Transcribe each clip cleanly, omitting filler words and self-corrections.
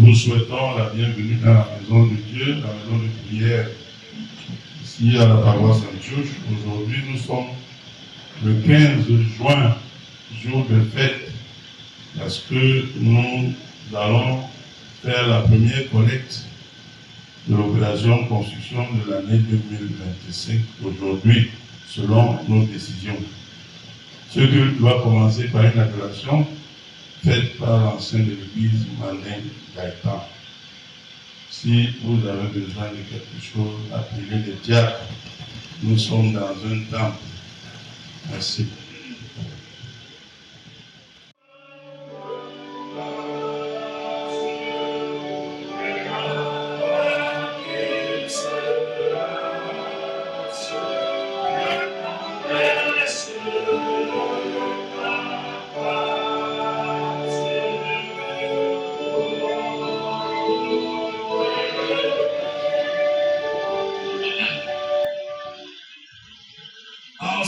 Nous souhaitons la bienvenue dans la maison de Dieu, la maison de prière, ici à la paroisse Sainte-Church. Aujourd'hui, nous sommes le 15 juin, jour de fête, parce que nous allons faire la première collecte de l'opération construction de l'année 2025 aujourd'hui, selon nos décisions. Ce culte va commencer par une adoration faite par l'ancien de l'église Malin Gaëtan. Si vous avez besoin de quelque chose, appelez les diacres. Nous sommes dans un temple. Merci.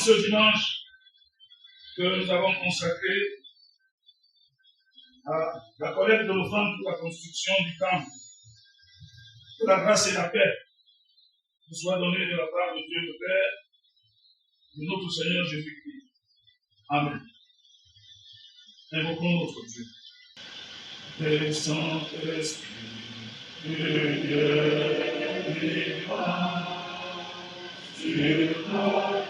Ce dimanche que nous avons consacré à la collecte de l'offrande pour la construction du temple, que la grâce et la paix nous soient données de la part de Dieu le Père, de notre Seigneur Jésus-Christ. Amen. Invoquons notre Dieu. Le Saint-Esprit de Dieu vivant sur notre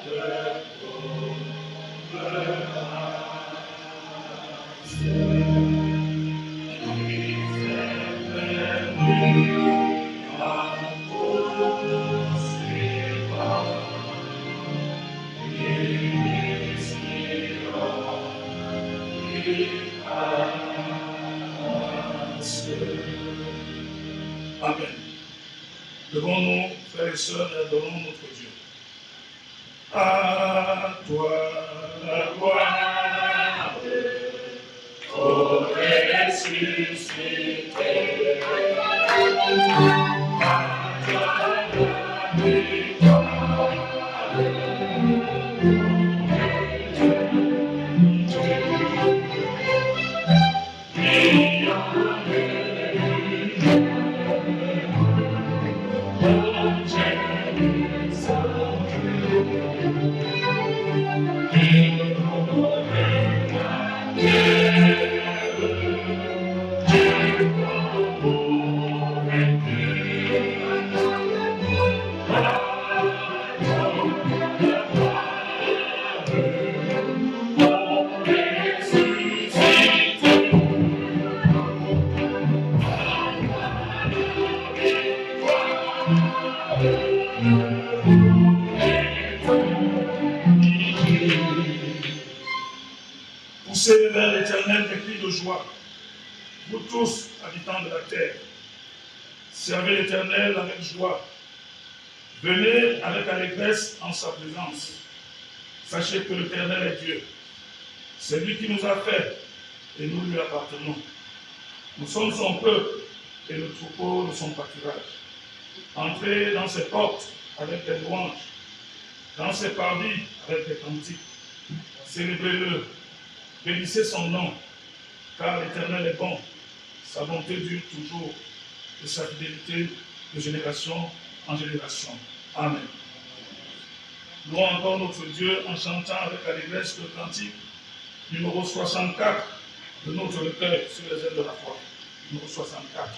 Amen. Devons-nous, frères et sœurs, adorons notre Dieu. À toi la gloire, ô ressuscité. À toi la victoire. Poussez vers l'Éternel des cris de joie, vous tous, habitants de la terre. Servez l'Éternel avec joie. Venez avec allégresse en sa présence. Sachez que l'Éternel est Dieu. C'est lui qui nous a fait et nous lui appartenons. Nous sommes son peuple et le troupeau de son pâturage. Entrez dans ses portes avec des louanges, dans ses parvis avec des cantiques. Célébrez-le, bénissez son nom, car l'Éternel est bon. Sa bonté dure toujours et sa fidélité de génération en génération. Amen. Louons encore notre Dieu en chantant avec allégresse le cantique numéro 64 de notre recueil sur les ailes de la foi. Numéro 64.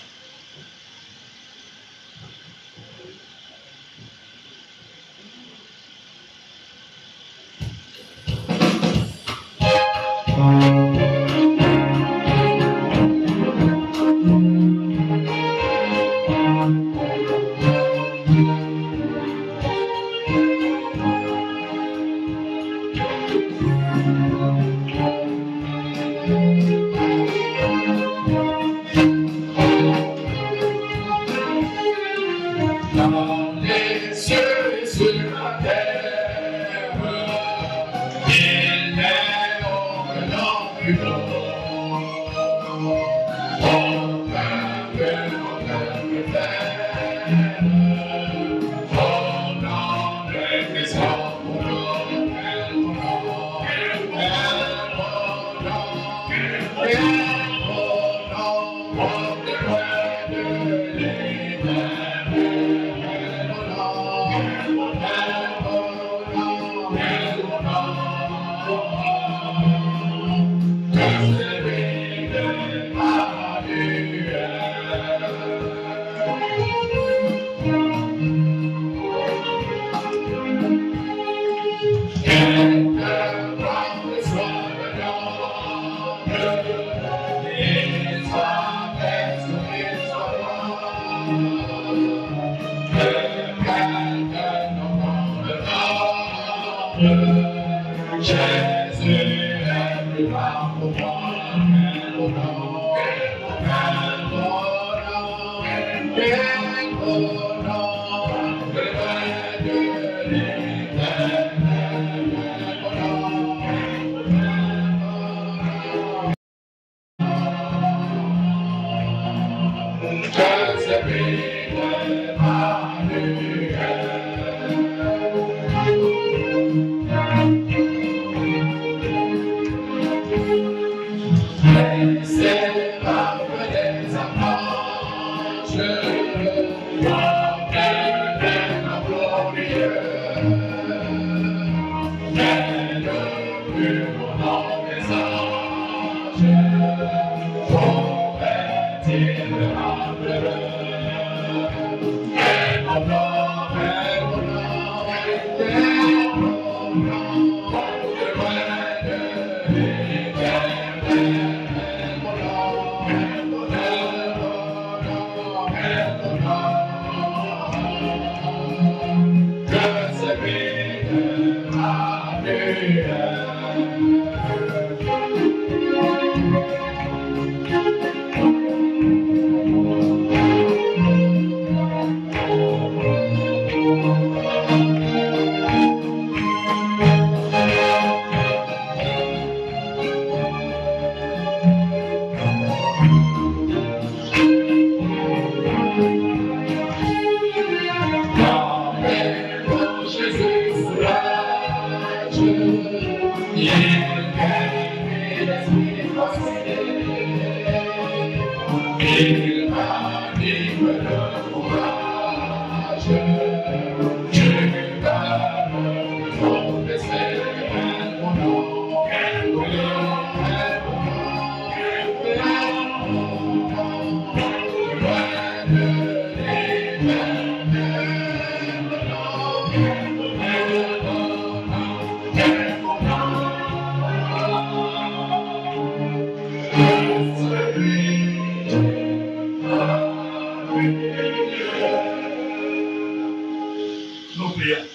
Nous prions.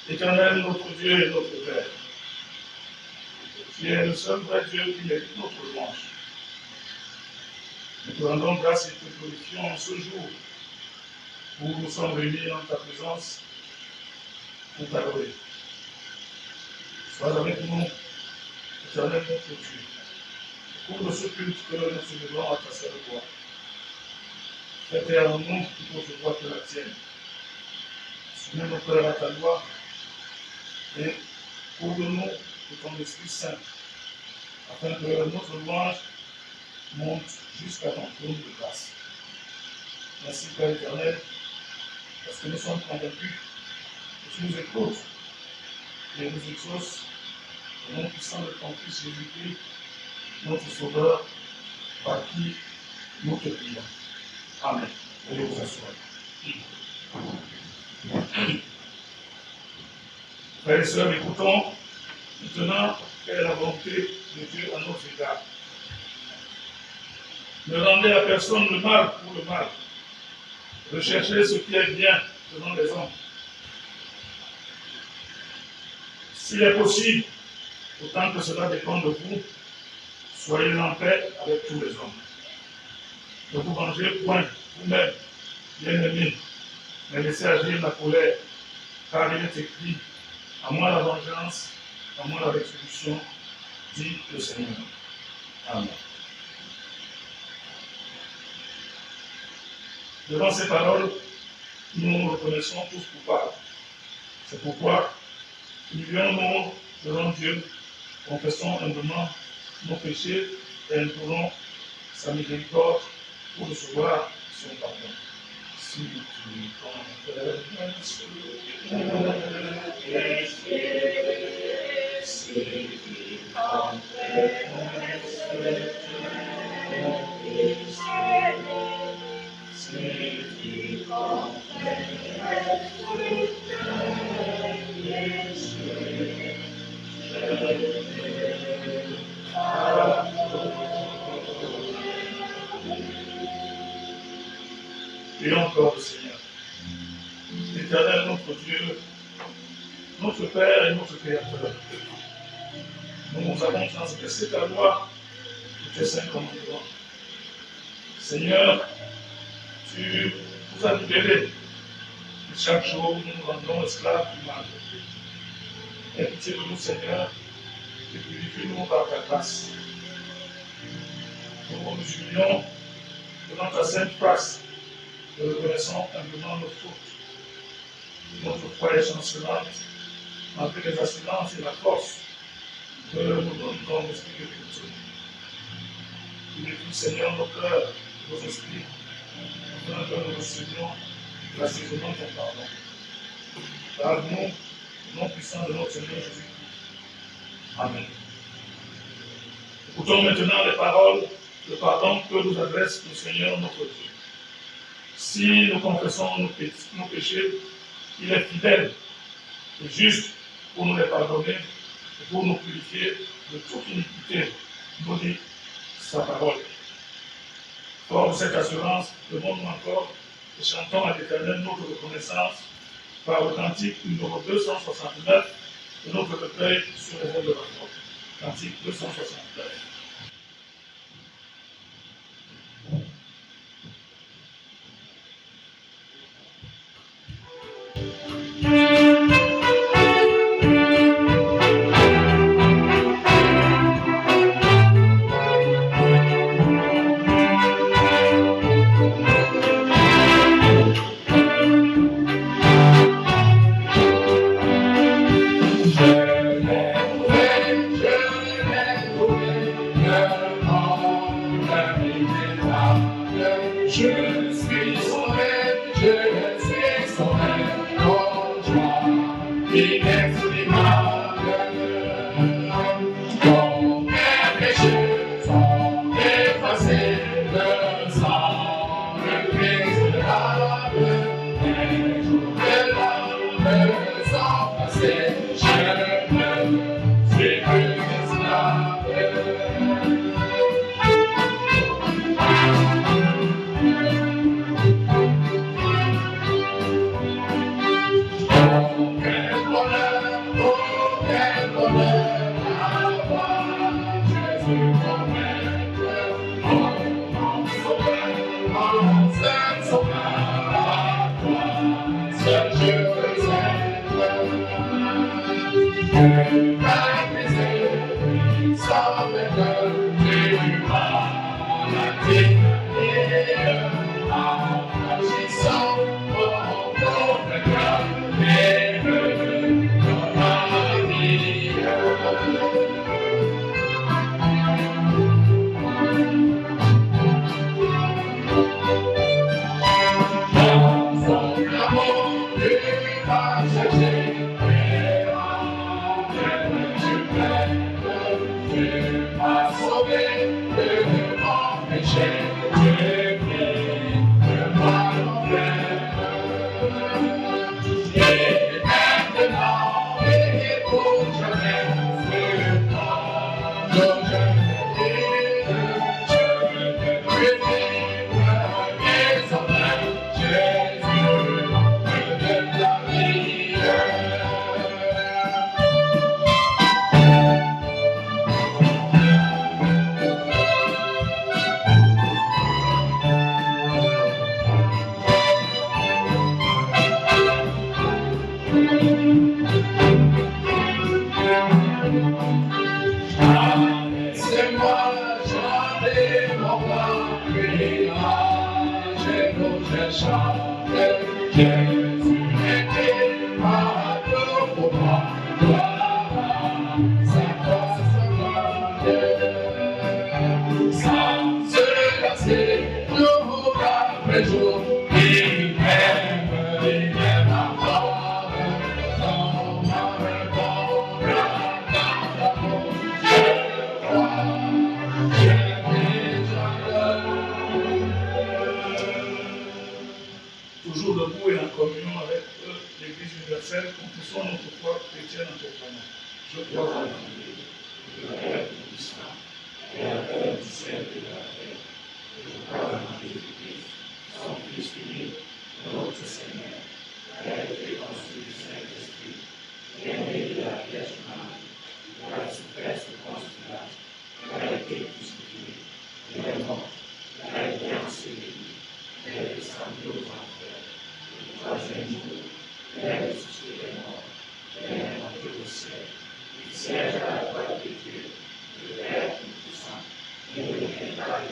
Éternel, notre Dieu et notre Père, tu es le seul vrai Dieu qui mérite notre louange. Nous te rendons grâce et te glorifions en ce jour où nous sommes réunis dans ta présence pour t'adorer. Sois avec nous, éternel notre Dieu, au cours de ce culte que nous célébrons à ta seule gloire. Fais en nous toute autre voie que la tienne. Soumets nos cœurs à ta loi et couvre-nous de ton Esprit Saint, afin que notre louange monte jusqu'à ton trône de grâce. Merci Père éternel, parce que nous sommes convaincus que tu nous écoutes et nous exauces au nom puissant de ton Fils Jésus-Christ, notre Sauveur, par qui nous te prions. Amen. Veuillez vous asseoir. Frères et sœurs, écoutons maintenant quelle est la volonté de Dieu à notre égard. Ne rendez à personne le mal pour le mal. Recherchez ce qui est bien devant les hommes. S'il est possible, autant que cela dépend de vous, soyez en paix avec tous les hommes. Ne vous vengez point vous-même, bien-aimés, mais laissez agir la colère, car il est écrit, à moi la vengeance, à moi la rétribution, dit le Seigneur. Amen. Devant ces paroles, nous nous reconnaissons tous coupables. C'est pourquoi, humilions-nous devant Dieu, confessons humblement nos péchés et implorons sa miséricorde pour recevoir son pardon. Si tu confesses, et encore le Seigneur. L'Éternel, notre Dieu, notre Père et notre Créateur. Nous avons transgressé ta loi et tes saints commandements. Seigneur, tu nous as libérés. Et chaque jour, nous nous rendons esclaves du mal. Aie pitié de nous, Seigneur, et purifie-nous par ta grâce. Nous nous humilions devant ta sainte face. Nous reconnaissons humblement nos fautes. Notre foi est chancelante, malgré les assurances et la force que nous donne ton esprit de culture. Purifie, Seigneur, nos cœurs, nos esprits, afin que nous recevions l'assaisonnement de ton pardon. Parle-nous, au nom puissant de notre Seigneur Jésus-Christ. Amen. Écoutons maintenant les paroles de pardon que nous adresse le Seigneur notre Dieu. Si nous confessons nos péchés, il est fidèle et juste pour nous les pardonner et pour nous purifier de toute iniquité, nous dit sa parole. Fort de cette assurance, demandons encore et chantons à l'Éternel notre reconnaissance par le cantique numéro 269 de notre recueil sur les ailes de la foi. Cantique 269. Toujours debout et en communion avec l'Église universelle, confessons notre foi chrétienne en proclamant. Je crois en Dieu, le Père Tout-Puissant, Créateur du ciel et de la terre. Je crois en Jésus-Christ, son Fils unique, notre Seigneur, qui a été conçu du Saint-Esprit, qui est né de la Vierge Marie, qui a souffert sous Ponce Pilate, qui a été crucifié, qui est mort, qui a été enseveli, qui est descendu aux enfers. Le troisième jour, il est ressuscité des morts, il est monté au ciel, il siège à la droite de Dieu, le Père Tout-Puissant, il reviendra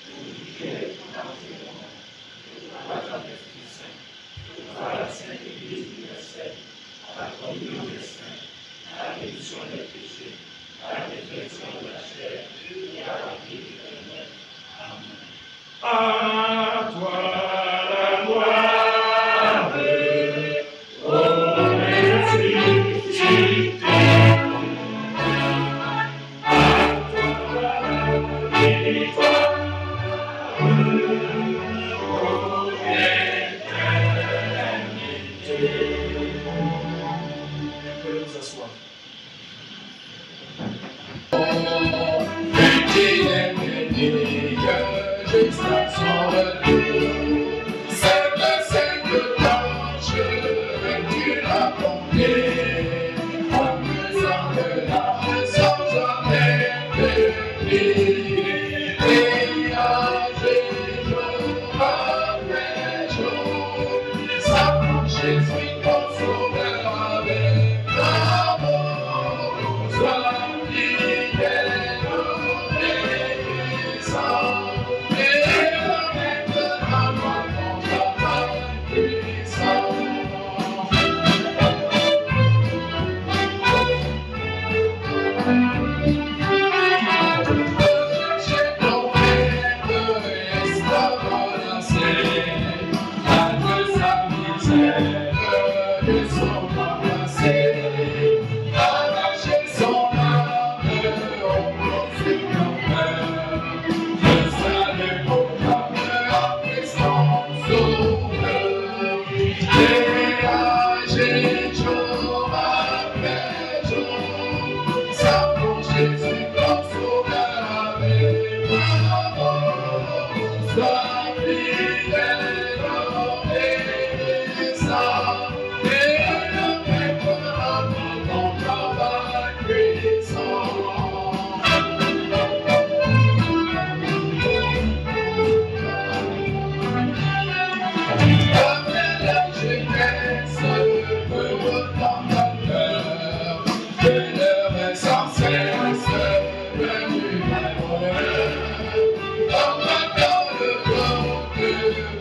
pour juger les vivants et les morts. Je crois en l'Esprit Saint, je crois à la Sainte Église universelle, à la communion des saints, à la rémission des péchés, à la résurrection de la chair et à la vie éternelle. Amen. À toi la gloire. Thank you.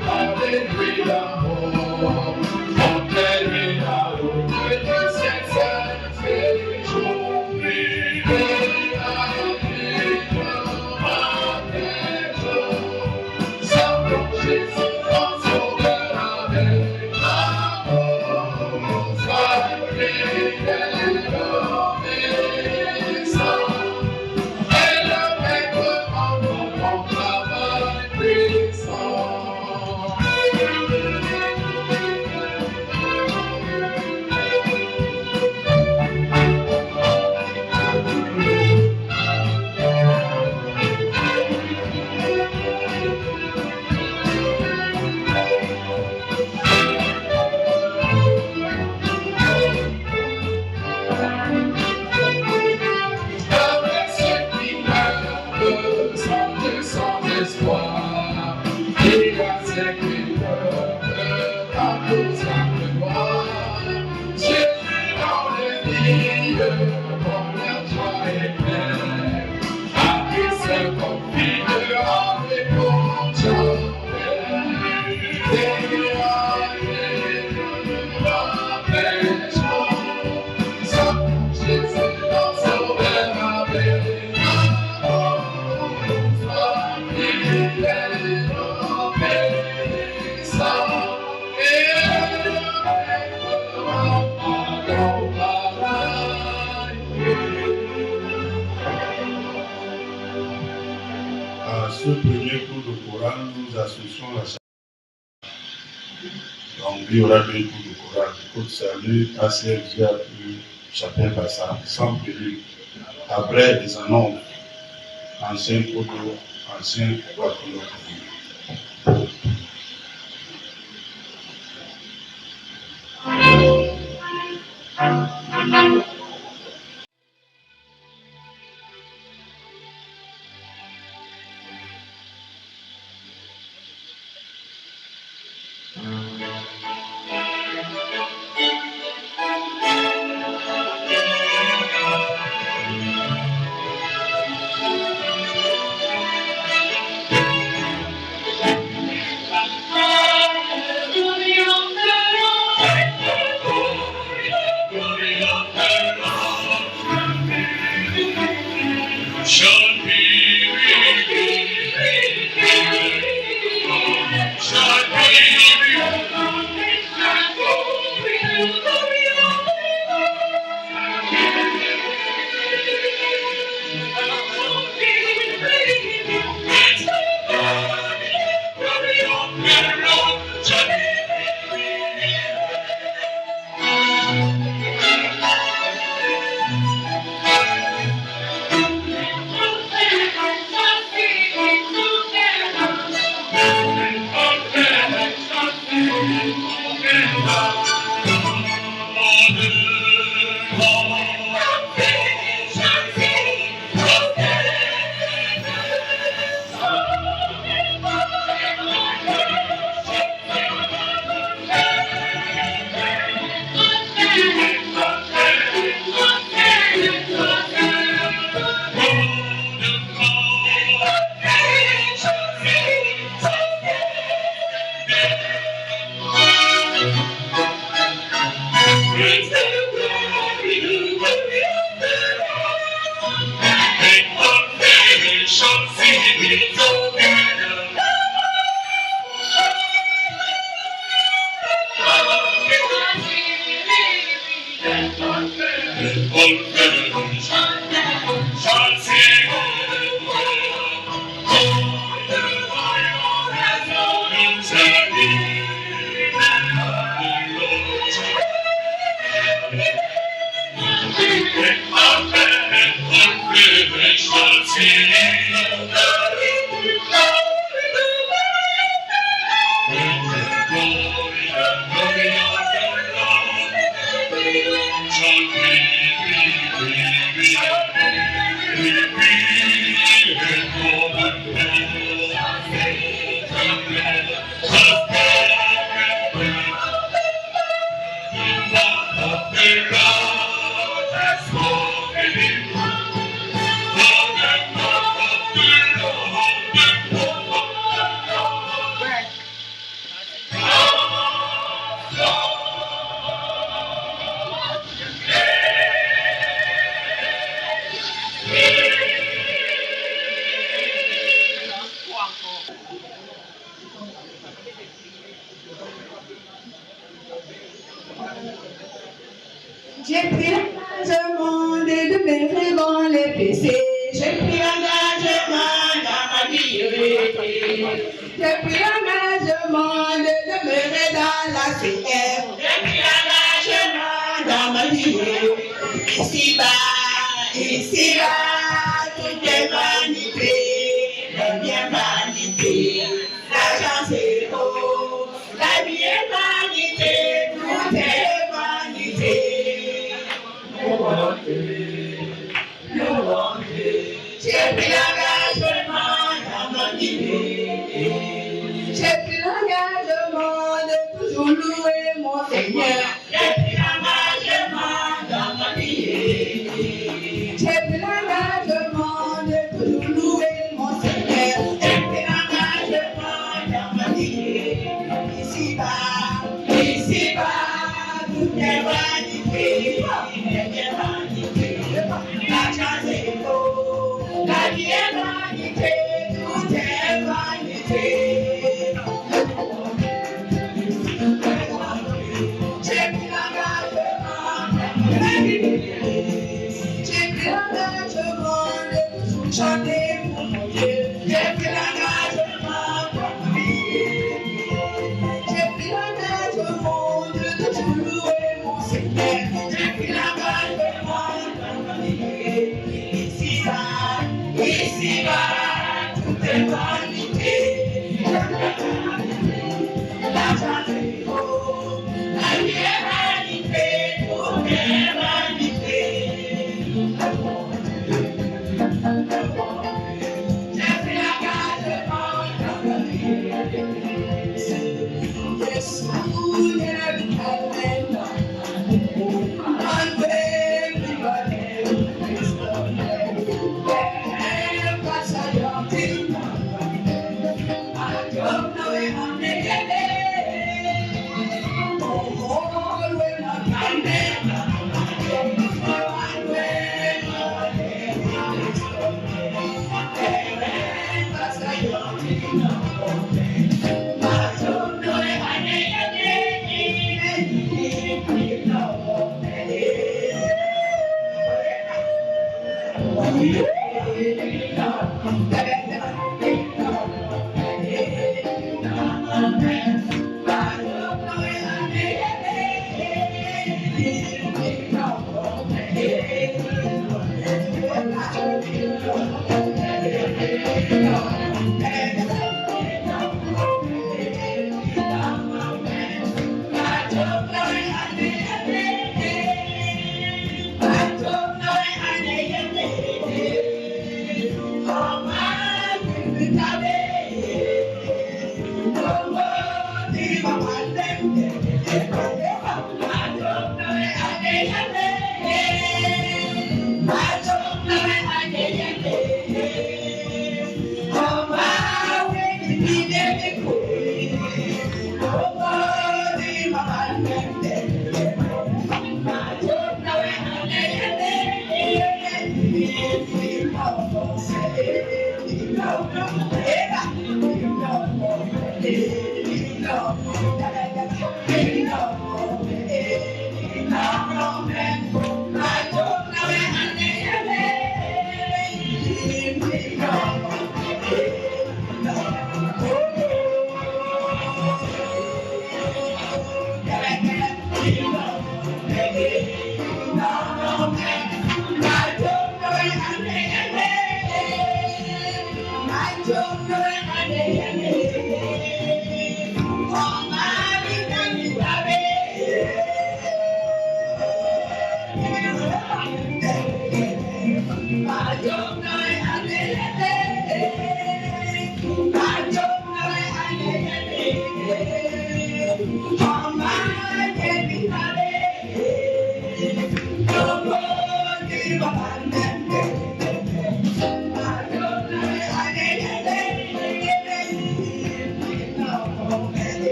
À ce premier cours de chorale, nous associons la chapelle. Donc, il y aura deux cours de chorale. Côte Salut, ACFG, Chapelle Bassa, sans péril. Après, les annonces, ancien Kodo, ancien Patron. J'ai pris l'engagement de demeurer dans les péchés. J'ai pris l'engagement dans ma vie. J'ai pris l'engagement de demeurer dans la CF. J'ai pris l'engagement dans ma vie. Ici-bas, tout est vanité, les biens vanité, l'argent c'est beau, la vie est vanité, tout est vanité. Nous j'ai pris l'engagement dans ma vie. J'ai pris l'engagement de toujours louer mon Seigneur. J'ai pris l'engagement dans ma vie. J'ai pris l'engagement de toujours louer mon Seigneur. J'ai pris l'engagement dans ma vie. Ici-bas, tout est vanité, est vanité. L'argent c'est beau, la vie est vanité, tout est vanité. J'ai pris l'engagement dans ma vie. J'ai pris l'engagement de toujours chanter pour mon Dieu. J'ai pris l'engagement pour ma vie. J'ai pris l'engagement de toujours louer mon Seigneur. J'ai pris l'engagement pour ma vie. Ici-bas, tout est vanité. L'argent c'est beau, la vie est vanité, tout est vanité. J'ai pris l'engagement dans ma vie. Yes, you never can end. One way, everybody is the I don't know if I'm making it. Oh, when I'm coming, one way,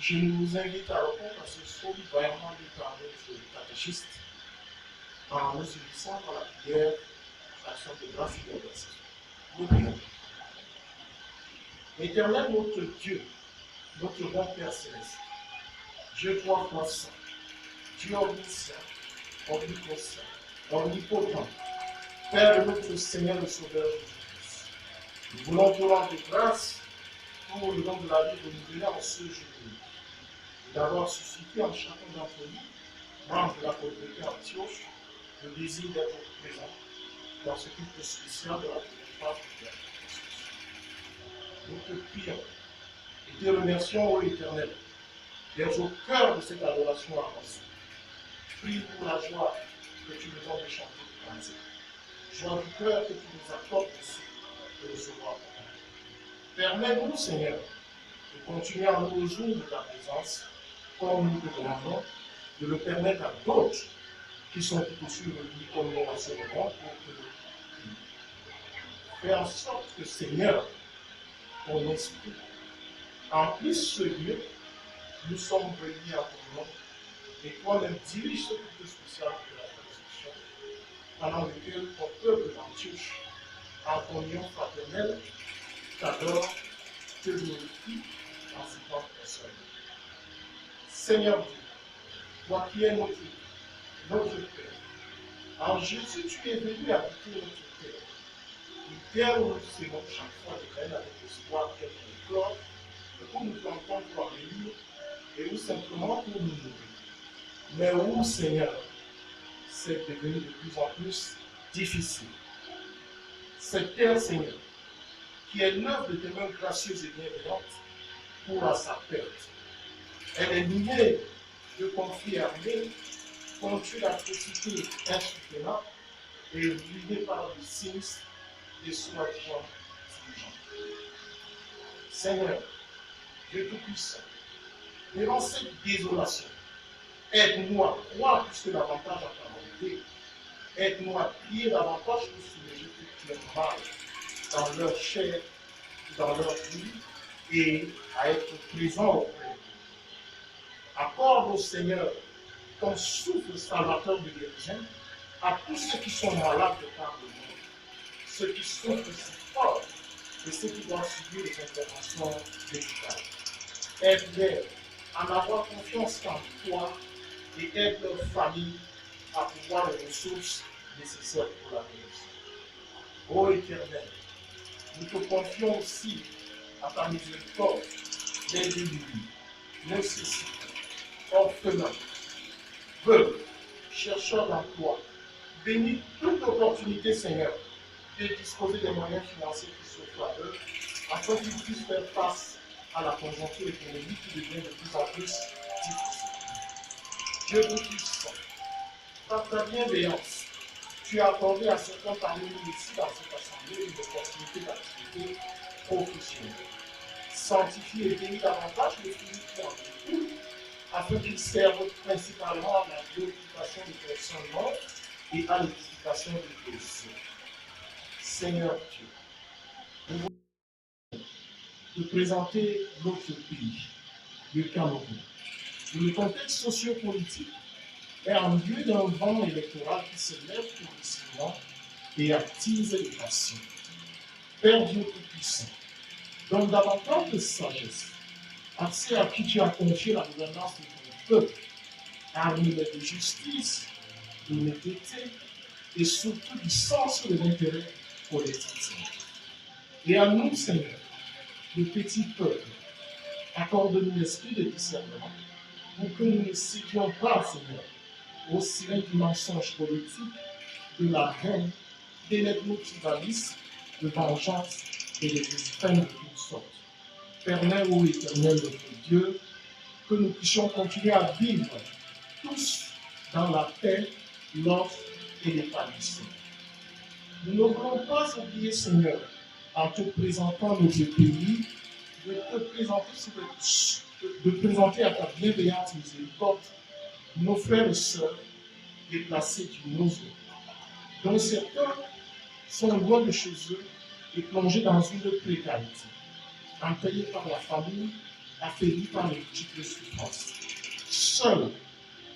Je vous invite à répondre à ce faux vraiment du temps de catéchiste en nous unissant dans la prière, l'action de grâce et de grâce. Nous prions. Éternel notre Dieu, notre bon Père Céleste, Dieu trois fois saint, Dieu omniscient, omnipotent, omnipotent, Père de notre Seigneur et Sauveur Jésus-Christ. Nous voulons te rendre grâce pour le don de la vie renouvelée en ce jour, d'avoir suscité en chacun d'entre nous, membres de la communauté Antioche, le désir d'être présent dans ce culte spécial de la prédication de la Christ. Nous te prions et te remercions, ô Éternel, d'être au cœur de cette adoration avancée. Prie pour la joie que tu nous donnes de chanter de cantique. Joie du cœur que tu nous accordes aussi de recevoir. Permets-nous, Seigneur, de continuer à nous réjouir de ta présence, comme nous te demandons, de le permettre à d'autres qui sont tout aussi réunis comme nous en ce moment pour te le prier. Fais en sorte que, Seigneur, ton esprit emplisse ce lieu. Nous sommes réunis à ton nom, et toi-même dirige ce culte spécial de la bénédiction, pendant lequel ton peuple d'Antioche, en ton union fraternelle, t'adore, te glorifie en cette personne. Seigneur Dieu, toi qui es notre Père, en Jésus, tu es venu habiter notre terre. Une terre où nous serons chaque fois de reine avec l'espoir qu'elle nous glore, où nous plantons pour venir et où simplement pour nous nourrir. Mais où, Seigneur, c'est devenu de plus en plus difficile. Cette terre, Seigneur, qui est l'œuvre de tes mains gracieuses et bienveillantes, pourra sa perte. Elle est liée de conflits armés, contre l'atrocité insoutenable et ruinée par le sinistre des soi-disant dirigeants. Seigneur, Dieu Tout-Puissant, devant cette désolation, aide-nous à croire plus que davantage à ta volonté. Aide-nous à prier davantage pour soulever toutes les mal dans leur chair, dans leur vie, et à être présent auprès de nous. Accorde au Seigneur ton souffle salvateur de guérison à tous ceux qui sont malades de par le monde, ceux qui souffrent si fort et ceux qui doivent subir les interventions médicales. Aide-les à n'avoir confiance qu'en toi et aide leur famille à pouvoir les ressources nécessaires pour la guérison. Ô Éternel, nous te confions aussi à ta miséricorde les démunis, nécessiteux, orphelins, veuves, chercheurs d'emploi. Bénis toute opportunité, Seigneur, de disposer des moyens financiers qui s'offrent à eux, afin qu'ils puissent faire face à la conjoncture économique qui devient de plus en plus difficile. Dieu Tout-Puissant, par ta bienveillance, tu as accordé à certains parmi nous ici dans cette assemblée une opportunité d'activité professionnelle. Sanctifie et bénis davantage les filles qui en découlent, afin qu'ils servent principalement à la glorification des personnes mortes et à l'édification des blessés. Seigneur Dieu, nous voulons te présenter notre pays, le Cameroun. Le contexte sociopolitique est en lieu d'un vent électoral qui se lève progressivement et attise les passions. Père Dieu Tout-Puissant, donne davantage de sagesse, accès à qui tu as confié la gouvernance de ton peuple, armé de justice, d'honnêteté et surtout du sens de l'intérêt collectif. Et à nous, Seigneur, le petit peuple, accorde-nous l'esprit de discernement pour que nous ne cédions pas, Seigneur, au sirène du mensonge politique, de la haine, des motivalistes, de vengeance et des extrêmes de toutes sortes. Permets, ô Éternel notre Dieu, que nous puissions continuer à vivre tous dans la paix, l'offre et l'épanouissement. Nous ne voulons pas oublier, Seigneur, en te présentant notre pays, de présenter à ta bienveillante miséricorde nos frères et sœurs déplacés du Nozo, dont certains sont loin de chez eux et plongés dans une précarité, empaillés par la famine, affaiblis par les multiples souffrances. Seul,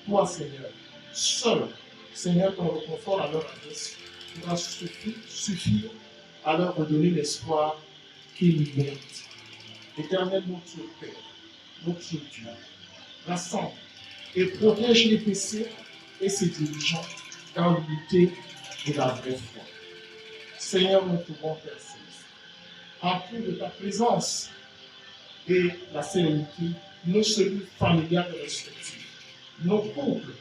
toi, Seigneur, seul, Seigneur, ton réconfort à leur adresse pourra suffire à leur redonner l'espoir qu'ils méritent. Éternel, notre Père, notre Dieu, rassemble et protège les PC et ses dirigeants dans l'unité de la vraie foi. Seigneur, notre bon Père Céleste, remplis de ta présence et la sérénité nos cellules familiales respectives, nos couples,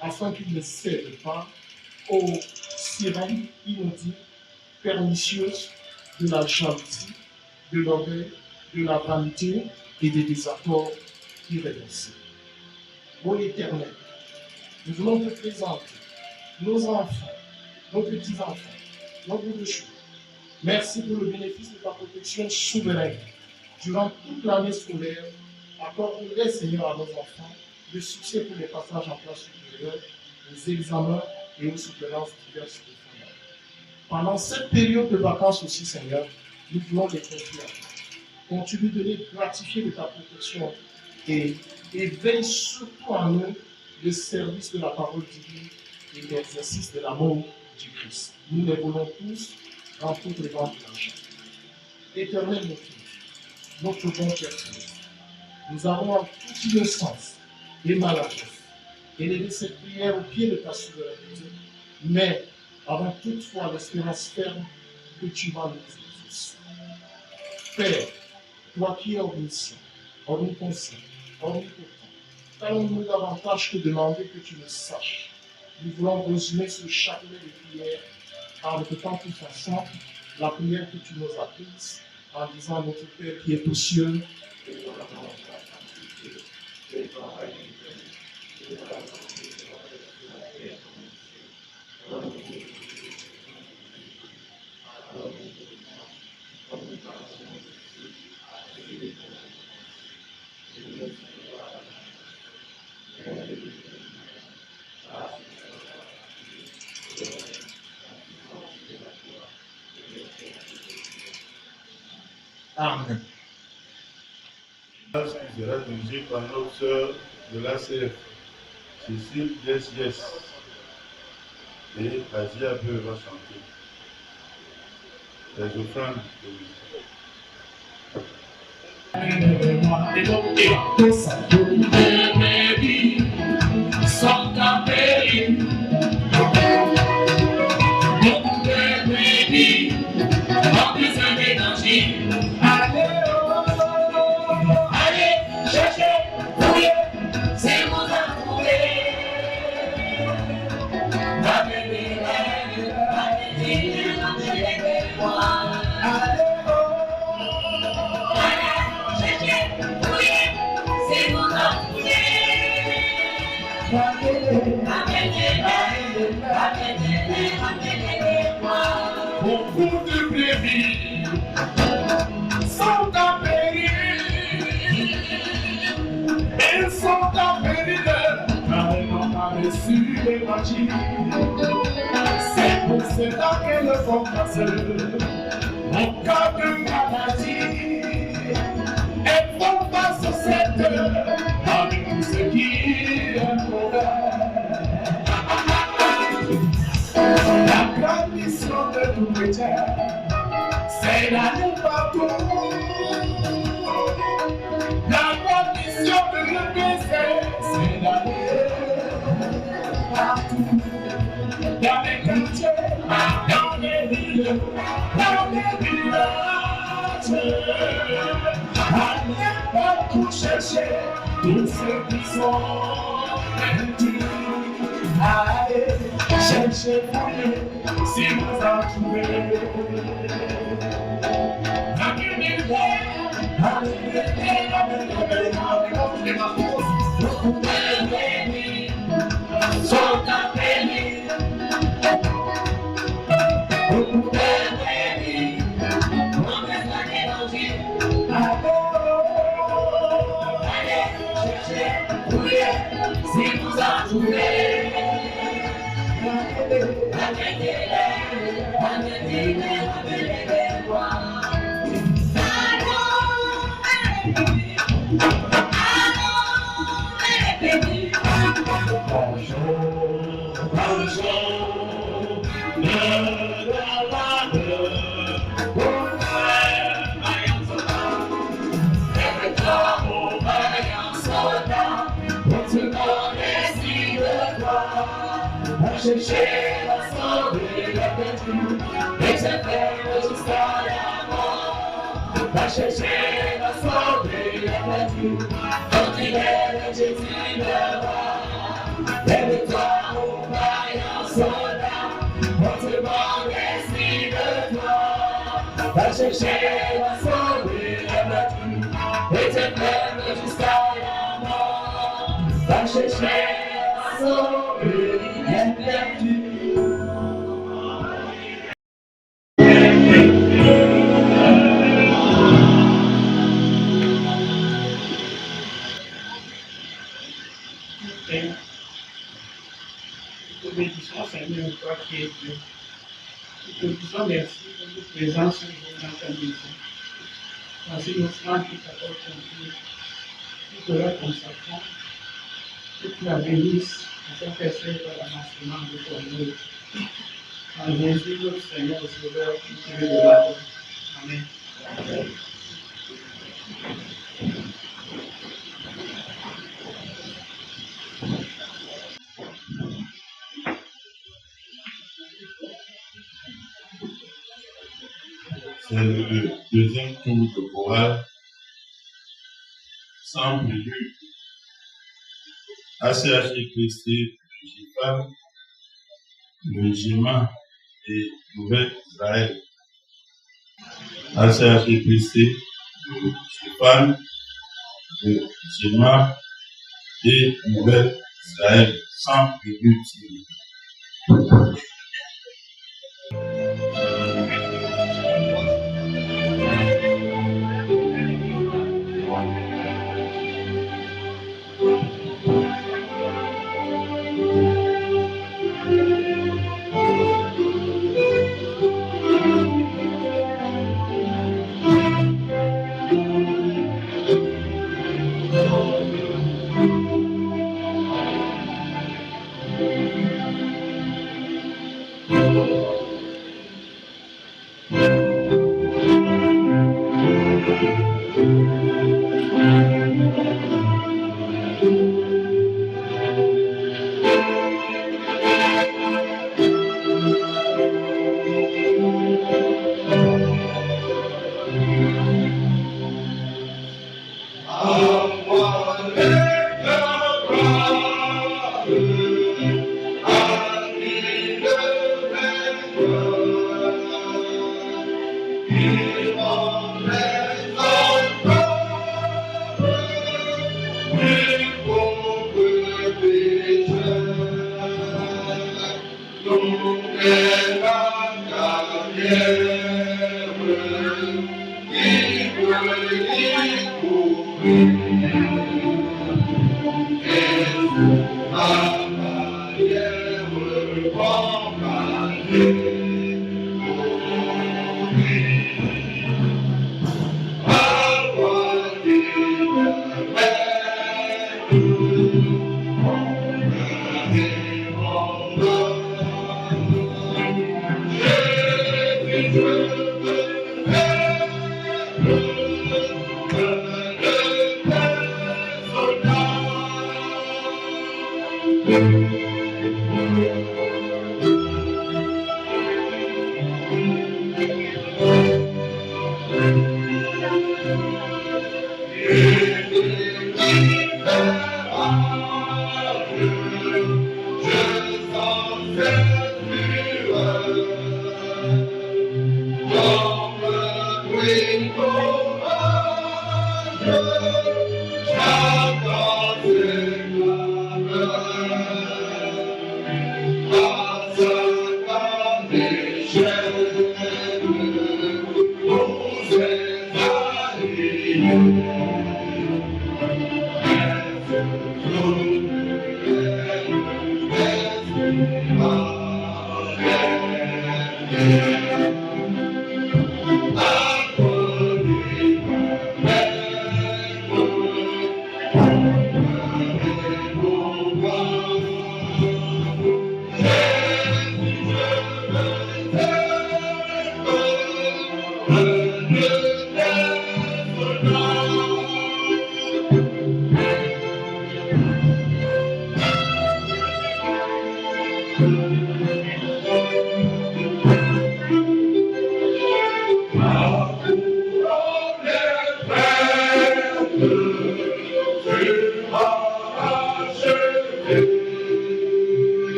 afin qu'ils ne cèdent pas aux sirènes inaudibles, pernicieuses de la jalousie, de l'orgueil, de la vanité et des désaccords irréversibles. Ô Éternel, nous voulons te présenter nos enfants, nos petits-enfants, nos bouts de cheveux. Merci pour le bénéfice de ta protection souveraine durant toute l'année scolaire. Accorde-les, Seigneur, à nos enfants le succès pour les passages en classe supérieure, les examens et aux soutenances diverses de fondaments. Pendant cette période de vacances aussi, Seigneur, nous voulons les confier à toi. Continue de les gratifier de ta protection et veille surtout en eux le service de la parole divine et l'exercice de l'amour du Christ. Nous les voulons tous dans toutes les bandes de l'argent. Éternel notre bon Père, nous avons en toute innocence et maladresse élevé cette prière au pied de ta souveraineté, mais avons toutefois l'espérance ferme que tu vas nous exaucer. Père, toi qui es omniscient, omnipotent, allons-nous davantage que demander que tu le saches. Nous voulons résumer ce chapelet de prière en répétant tous ensemble la prière que tu nous as apprise en disant notre Père qui est aux cieux. Amen. Qui sera dirigé par notre sœur de l'ACF, Cécile Yes. Et Asia Peu va chanter les offrandes de Beaucoup de brebis sont en péril. Elles sont en péril car elles n'ont pas reçu l'évangile. C'est pour cela qu'elles font face au cas de maladie. Elles font face à cette avec tout ce qui est mauvais. La grande mission de tout chrétien, c'est d'aller partout. La grande mission de l'Église, c'est d'aller partout. Dans les quartiers, dans les villes, dans les villages. Allez partout chercher tous ceux qui sont perdus. Allez chercher si vous en trouvez. Si vous en trouvez. chercher la sauver la perdue, et se faire jusqu'à la mort. Va chercher la sauver la perdue, quand il est le Jésus le roi. Lève-toi, ô vaillant soldat, porte-moi récit de toi. Va chercher la sauver la perdue, et se faire jusqu'à la mort. Va chercher la sauver la perdue. Nous bénissons, Seigneur, toi qui es Dieu. Nous te disons merci pour notre présence dans ta maison. Voici nos frères qui t'apportent ton Dieu. Nous te leur consacrons. Que tu la bénisses afin qu'elle serve à l'avancement de ton œuvre. En Jésus, notre Seigneur et Sauveur, qui te de la terre. Amen. C'est le deuxième tour de chorale. Sans prélude. ACH Christi, Jifam, le Jima et Nouvelle-Israël. ACH Christi, le Jifam, le Jima et Nouvelle-Israël. Sans prélude.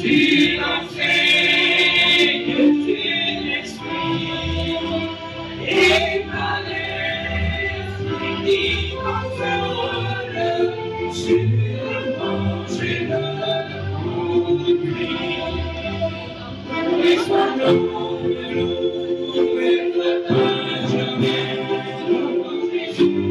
Tu m'enseignes tes esprits et par l'esprit qui console, tu manges mon cri. Et sois loué, pas jamais, mon Jésus,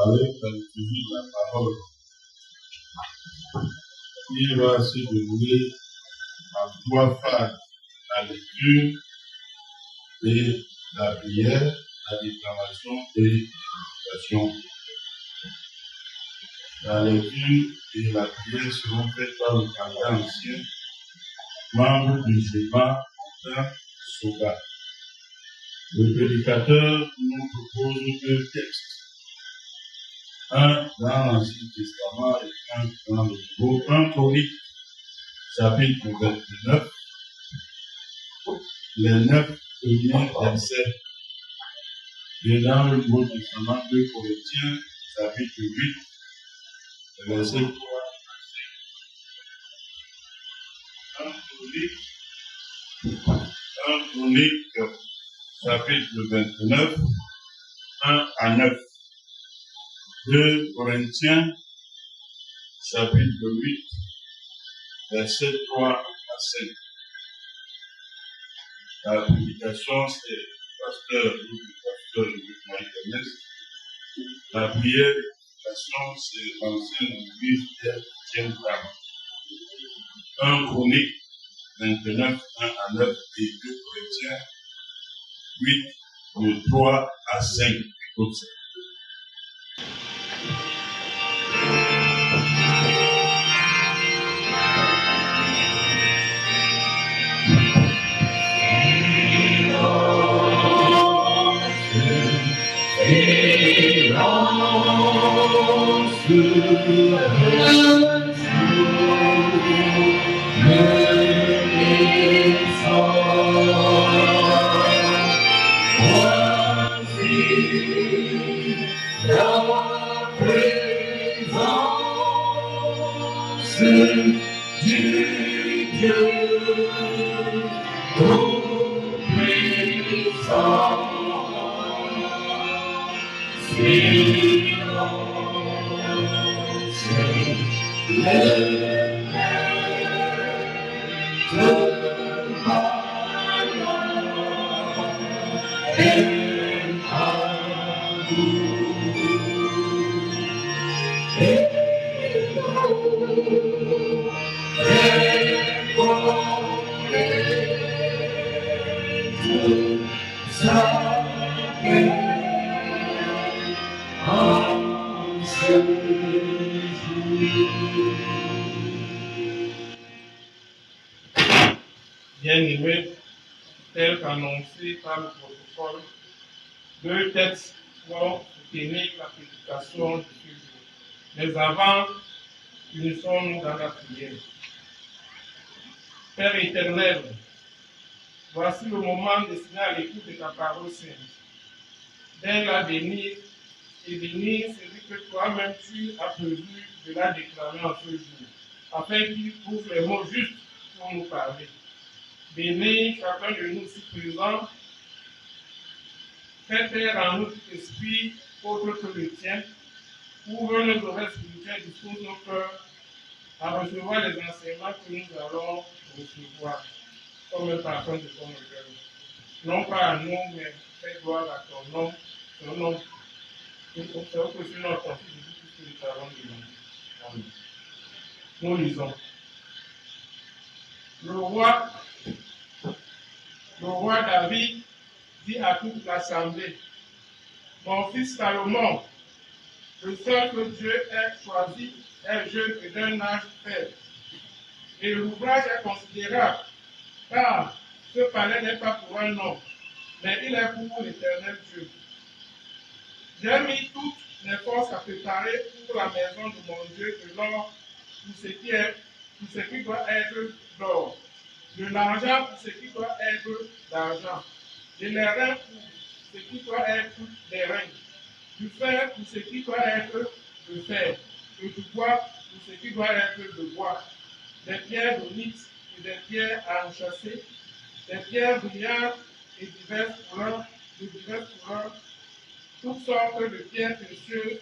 Avec l'utilité de la parole, il va se dérouler en 3 phases: la lecture et la prière, la déclaration et l'éducation. La lecture et la prière seront faites par le candidat ancien, membre du Sébat d'un Soba. Le prédicateur nous propose 2 textes. Un dans l'Ancien Testament et un dans le Nouveau. 1 Chroniques, chapitre 29, les 9 premiers versets. Et dans le Nouveau Testament, 2 Corinthiens, chapitre 8, verset 3 à 5. 1 Chroniques, chapitre 29, 1 à 9. 2 Corinthiens, chapitre 8, verset 3 à 5. La prédication, c'est pasteur Louis. La prière de prédication, c'est l'ancienne église Pierre-Étienne Brame. 1 Chronique 29, 1 à 9 et 2 Corinthiens 8, de 3 à 5. Écoute ça. bien-aimés, tels qu'annoncés par le protocole, 2 textes vont soutenir la prédication de ce jour. Mais avant, unissons-nous dans la prière. Père éternel, voici le moment destiné à l'écoute de ta parole sainte. Viens la bénir et bénir celui que toi-même tu as prévu de la déclarer en ce jour, afin qu'il trouve les mots justes pour nous parler. Bénis chacun de nous ici présents. Fais taire en nous tout esprit autre que le tien. Ouvre nos oreilles spirituelles, dispose nos cœurs à recevoir les enseignements que nous allons recevoir comme un parfum de ton cœur. Non pas à nous, mais fais gloire à ton nom, ton nom. C'est au précieux nom de ton Fils Jésus que nous avons demandé. Amen. Nous lisons. Le roi David dit à toute l'assemblée, mon fils Salomon, le seul que Dieu ait choisi, est jeune et d'un âge faible. Et l'ouvrage est considérable, car ce palais n'est pas pour un homme, mais il est pour l'Éternel Dieu. J'ai mis toutes mes forces à préparer pour la maison de mon Dieu de l'or pour ce qui doit être d'or, de l'argent pour ce qui doit être d'argent, de l'airain pour ce qui doit être des reins, du fer pour ce qui doit être de fer, et du bois pour ce qui doit être de bois, des pierres d'onyx et des pierres à enchâsser, des pierres brillantes et diverses couleurs, toutes sortes de pierres précieuses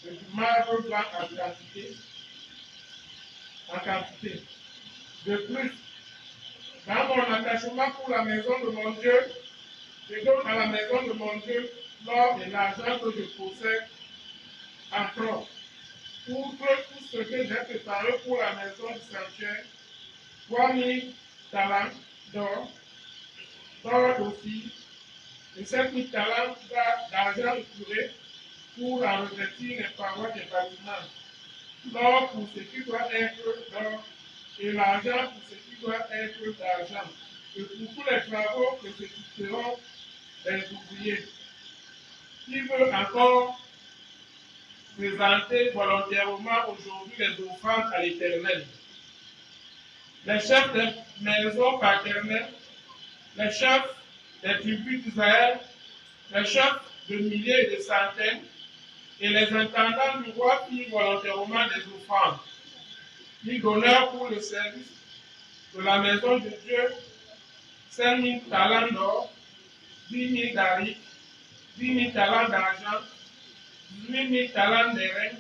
et du marbre blanc en quantité. De plus, dans mon attachement pour la maison de mon Dieu, je donne à la maison de mon Dieu l'or et l'argent que je possède en trop. Outre tout ce que j'ai préparé pour la maison du sanctuaire, 3000 talents d'or aussi, et 7000 talents d'argent épuré pour en revêtir les parois des bâtiments. L'or pour ce qui doit être d'or, et l'argent pour ce qui doit être d'argent, et pour tous les travaux que s'effectueront des ouvriers. Qui veut encore présenter volontairement aujourd'hui les offrandes à l'Éternel? Les chefs des maisons paternelles, les chefs des tribus d'Israël, les chefs de milliers et de centaines, et les intendants du roi firent volontairement des offrandes. Ils donnèrent pour le service de la maison de Dieu 5000 talents d'or, 10 000 d'aric, 10 000 talents d'argent, 18 000 talents d'airain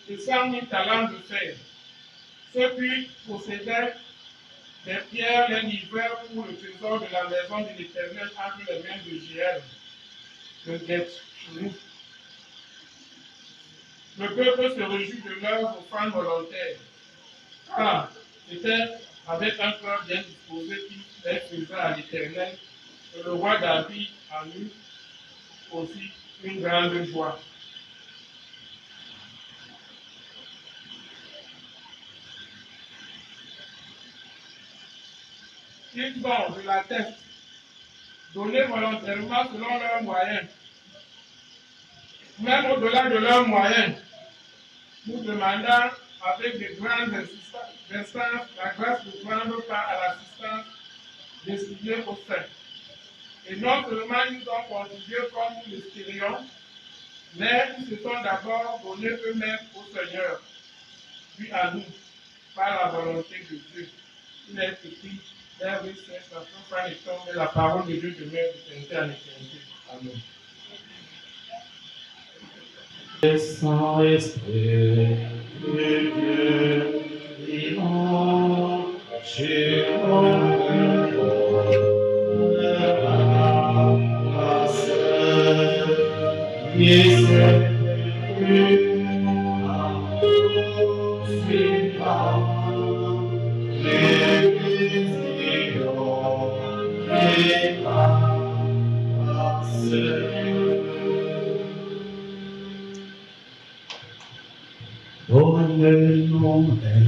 et 100 000 talents de fer. Ceux qui possédaient des pierres les livrèrent pour le trésor de la maison de l'Éternel entre les mains de Jéel, le Guet-Chou. Le peuple se réjouit de leurs offrandes volontaires, car c'était avec un cœur bien disposé qu'il les faisait à l'Éternel, et le roi David en eut aussi une grande joie. Ils ont de la tête, donné volontairement selon leurs moyens, même au-delà de leurs moyens, nous demandons avec de grandes instances la grâce de prendre part à l'assistance destinée aux saints. Et non seulement ils ont contribué comme nous l'espérions, mais ils se sont d'abord donnés eux-mêmes au Seigneur, puis à nous, par la volonté de Dieu. Il est écrit, Verset 5, et la parole de Dieu demeure d'éternité en éternité. Amen. Saint-Esprit de Dieu vivant, chez le nom est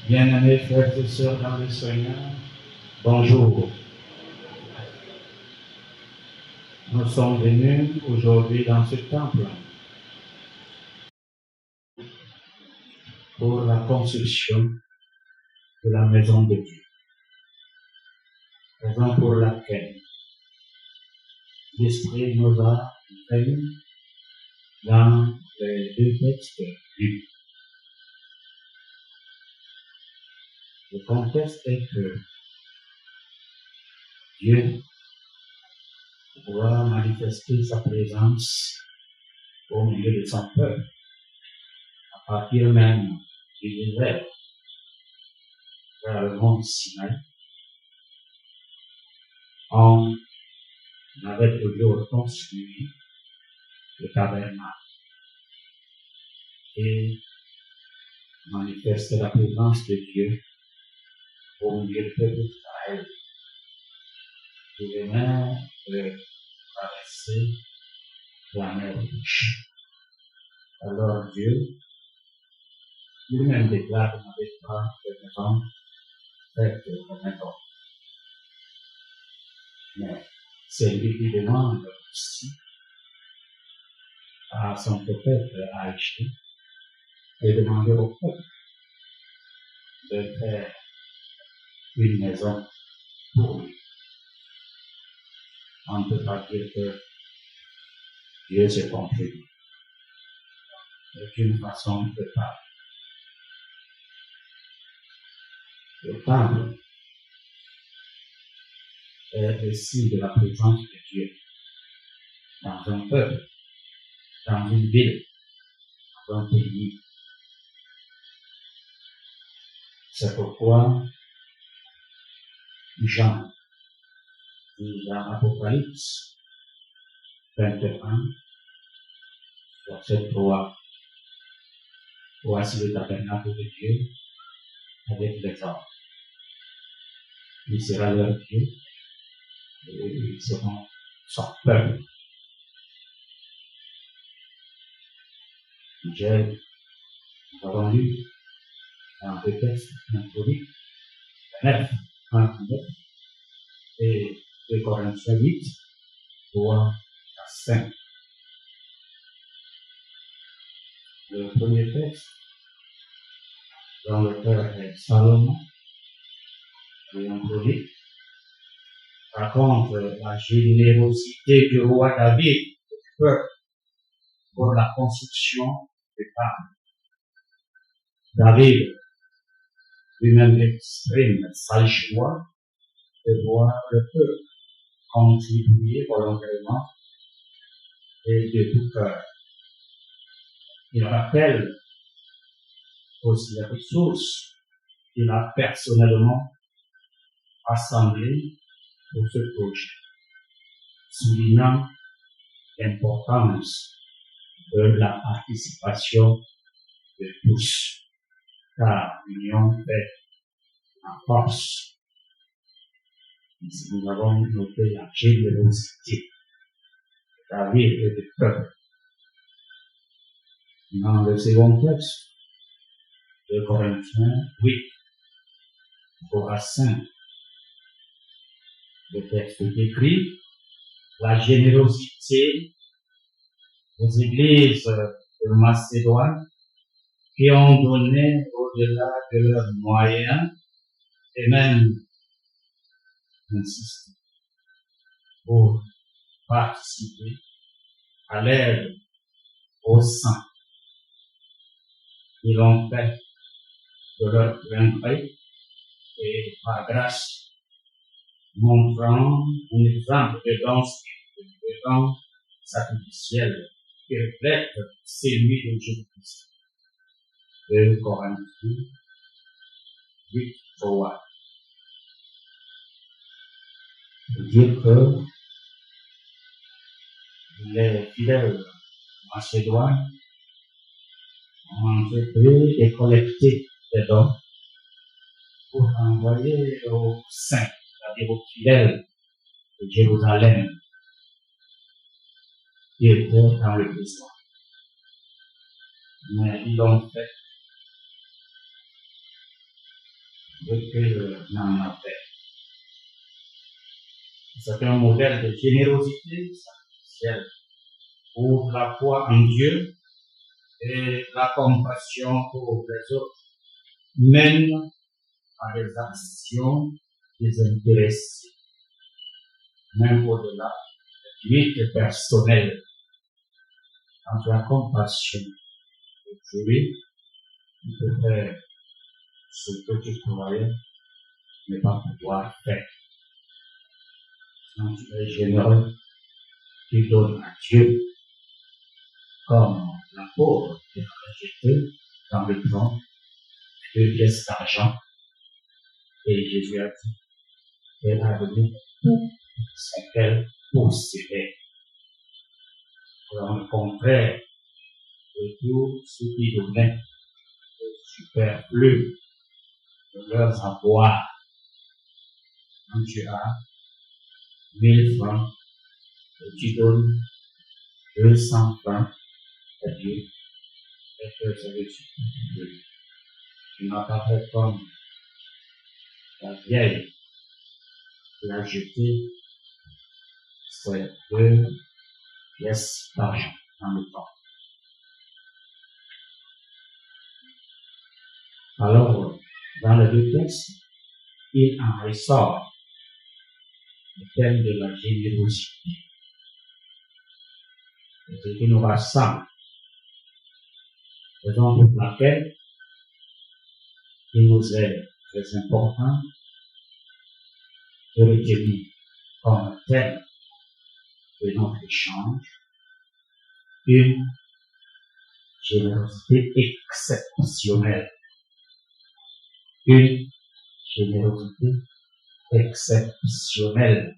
Bien-aimés frères et sœurs dans le Seigneur, bonjour. Nous sommes venus aujourd'hui dans ce temple pour la construction de la maison de Dieu. Raison pour laquelle l'Esprit nous a fait dans les deux textes lus. Le contexte est que Dieu pourra manifester sa présence au milieu de son peuple, à partir même du désert vers le mont Sinaï. On avait toujours construit le tabernacle et manifester la présence de Dieu au milieu du peuple d'Israël. Il venait de traverser la mer Rouge. Alors Dieu lui-même déclare qu'il n'avait pas de maison faite de maison. Mais c'est lui qui demande aussi à son prophète à acheter et demander au peuple de faire une maison pour lui. On ne peut pas dire que Dieu s'est trompé. C'est une façon de parler. Le temple est le signe de la présence de Dieu dans un peuple, dans une ville, dans un pays. C'est pourquoi Jean dit dans Apocalypse 21, verset 3, voici le tabernacle de Dieu avec les hommes. Il sera leur Dieu et ils seront son peuple. Nous avons lu dans deux textes introduits, 9, 1, 9 et 2 Corinthiens 8, 3 à 5. Le premier texte, dont l'auteur est Salomon, et introduit, raconte la générosité du roi David et du peuple pour la construction du temple. David lui-même exprime sa joie de voir le peuple contribuer volontairement et de tout cœur. Il rappelle aussi les ressources qu'il a personnellement assemblées pour ce projet, soulignant l'importance de la participation de tous, car l'union fait la force. Ici, nous avons noté la générosité de David et du peuple. Dans le second texte de Corinthiens 8, 3 à 5, le texte décrit la générosité des églises de Macédoine qui ont donné au-delà de leurs moyens et même insisté pour participer à l'aide aux saints. Ils l'ont fait de leur plein gré et par grâce, montrant un exemple de don sacrificiel qui reflète celui de Jésus-Christ. 2 Corinthiens 8, 3. Dire que les fidèles macédoines ont entrepris et collecté des dons pour envoyer aux saints, c'est-à-dire aux fidèles de Jérusalem, qui étaient dans le besoin. Mais ils l'ont fait depuis n'en a fait. C'est un modèle de générosité sacrificielle pour la foi en Dieu et la compassion pour les autres, même par les actions désintéressées, même au-delà des limites personnelles. Entre la compassion et Dieu, tu peux faire ce que tu croyais ne pas pouvoir faire. Quand tu es généreux, tu donnes à Dieu comme la pauvre qui a jeté dans le tronc 2 pièces d'argent. Et Jésus a dit qu'elle a donné tout ce qu'elle possédait. Dans le contraire de tout ce qui donnait le superflu de leurs avoirs. Quand tu as 1000 francs, et tu donnes 200 francs à Dieu, et que ça veut dire tu n'as pas fait comme la vieille qui a jeté ses 2 pièces d'argent dans le temps. Alors, dans les 2 textes, il en ressort le thème de la générosité. C'est ce qui nous rassemble. Raison pour laquelle il nous est très important de retenir comme thème de notre échange une générosité exceptionnelle. Une générosité exceptionnelle.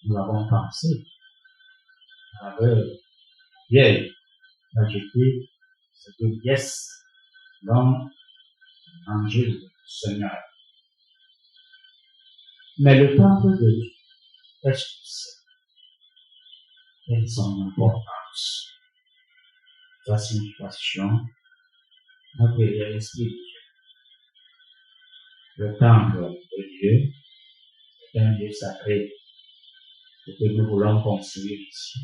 Nous l'avons pensé avec Pierre, a jeté cette pièce dans l'Angile du Seigneur. Mais le temple de Dieu, qu'est-ce que c'est? Quelle est son importance? Sa signification matérielle et spirituelle. Le temple de Dieu est un lieu sacré que nous voulons construire ici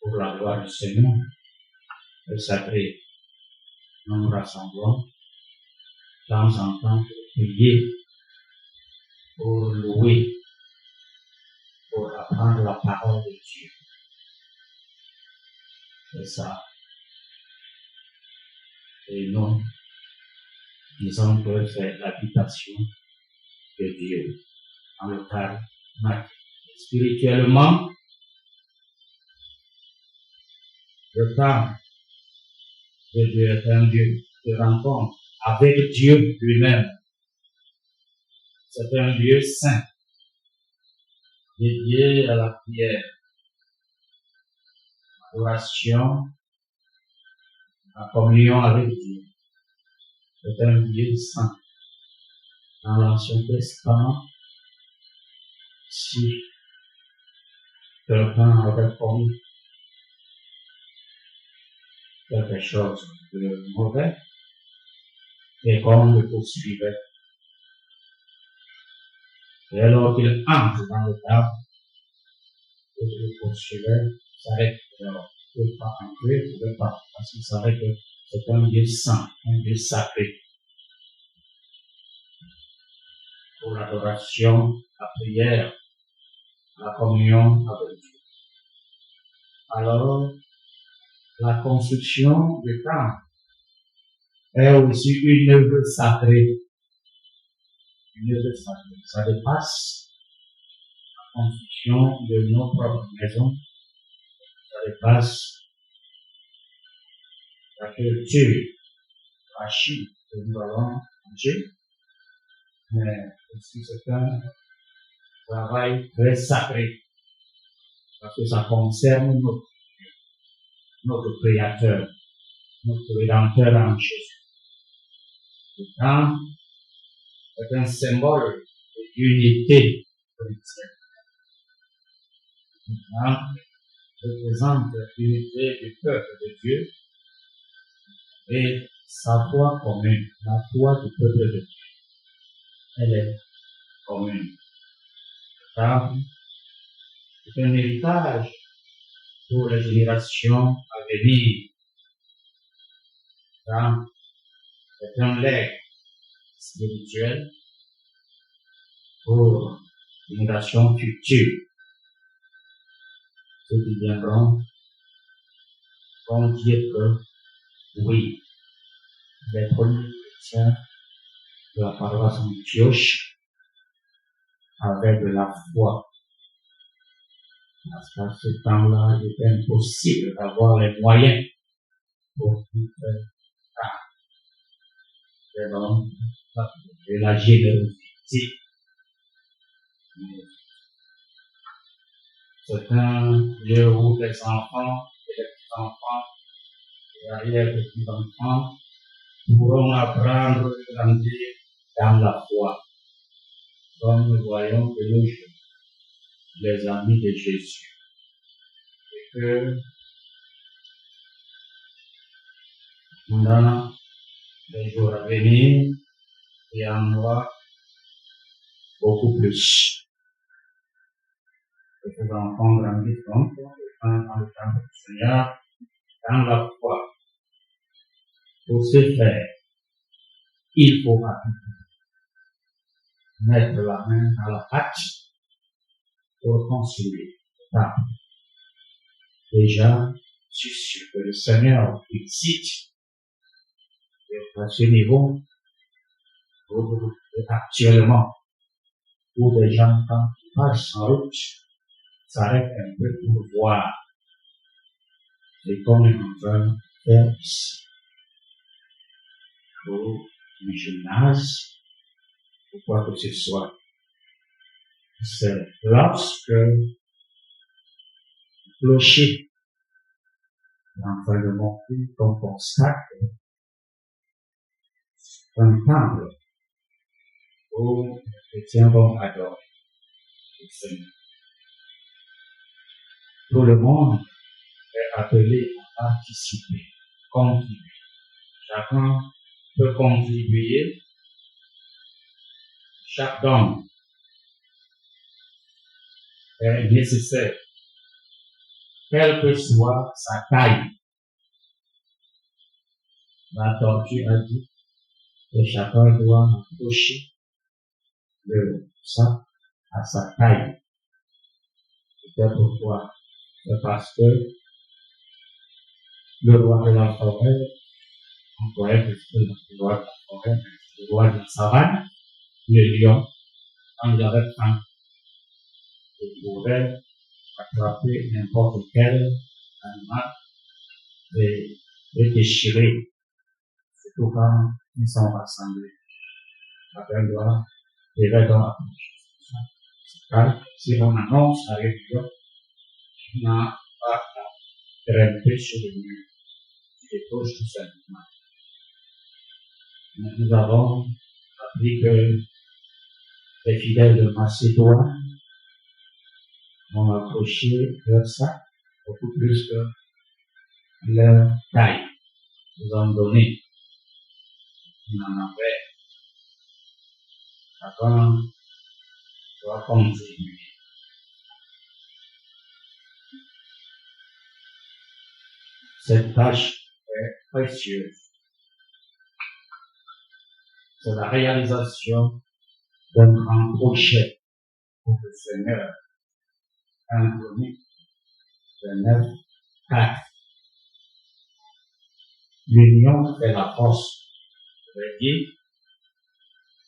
pour la gloire du Seigneur. Le sacré, nous nous rassemblons de temps en temps pour prier, pour louer, pour apprendre la parole de Dieu. C'est ça. Et nous disons que c'est l'habitation de Dieu dans le cadre matériel. Spirituellement, le temps de Dieu est un lieu de rencontre avec Dieu lui-même. C'est un lieu saint, dédié à la prière, l'adoration, la communion avec Dieu. C'est un lieu saint. Dans l'Ancien Testament, si quelqu'un avait commis quelque chose de mauvais, et qu'on le poursuivait, et alors qu'il entre dans le temple, et qu'il le poursuivait, s'arrête. Alors, il ne pouvait pas entrer, il ne pouvait pas, parce qu'il savait que c'est un lieu saint, un lieu sacré. Pour l'adoration, la prière, la communion avec Dieu. Alors, la construction du temple est aussi une œuvre sacrée. Une œuvre sacrée. Ça dépasse la construction de nos propres maisons. Ça dépasse la culture, la Chine que nous allons manger. Mais aussi c'est un travail très sacré. parce que ça concerne notre Créateur, notre Rédempteur en Jésus. Le temple est un symbole d'unité chrétienne. Le temple représente l'unité du peuple de Dieu et sa foi commune, la foi du peuple de Dieu. Elle est commune. Le temple est un héritage pour les générations à venir. Le temple est un legs spirituel pour les générations futures. Ceux qui viendront vont dire que oui, les premiers chrétiens de la paroisse Antioche avaient de la foi. Parce qu'à ce temps-là, il était impossible d'avoir les moyens pour tout faire. C'est donc de la générosité. C'est un lieu où les enfants et les petits-enfants et arrière-petits-enfants pourront apprendre et grandir dans la foi. Comme nous voyons de nos jours, les amis de Jésus. Et que dans les jours à venir, il y en aura beaucoup plus. Que ces enfants grandissent donc dans le temple du Seigneur, dans la foi. Pour ce faire, il faut mettre la main à la pâte pour construire le temple. Déjà, je suis sûr que le Seigneur félicite à ce niveau actuellement où des gens, quand ils passent en route, s'arrêtent un peu pour voir. C'est comme ils en veulent faire ici. Pour un gymnase, ou quoi que ce soit. C'est lorsque le clocher est en train de monter qu'on constate un temple où les chrétiens vont adorer le Seigneur. Tout le monde est appelé à participer, contribuer. Chacun peut contribuer. Chaque don est nécessaire, quelle que soit sa taille. La tortue a dit que chacun doit approcher le sac à sa taille. C'est pourquoi? C'est parce que le roi de la forêt, on pourrait dire que le roi de la forêt, le roi de la savane, le lion, quand il avait faim, il pouvait attraper n'importe quel animal et le déchirer, surtout quand ils sont rassemblés. Après, il doit déjà dans la bouche. Si on annonce à l'Église, on n'a pas à grimper sur le mur, il touche tout simplement. Nous avons appris que les fidèles de Macédoine ont approché leur sac beaucoup plus que leur taille. Ils ont donné. Ils en avaient. Chacun doit contribuer. Cette tâche est précieuse. C'est la réalisation d'un grand projet pour le Seigneur. Un Chroniques 9, 4. L'union fait la force. Je veux dire,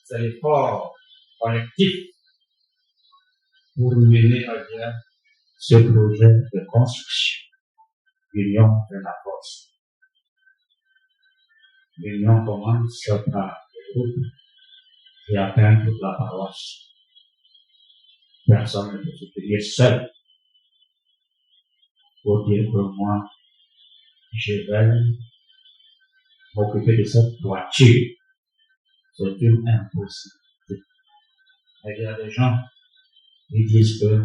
c'est l'effort collectif pour mener à bien ce projet de construction. L'union fait la force. L'union commence par le groupe et atteint toute la paroisse. Personne ne peut se tenir seul. pour dire que moi, je vais m'occuper de cette voiture. C'est une impossibilité. Et il y a des gens qui disent que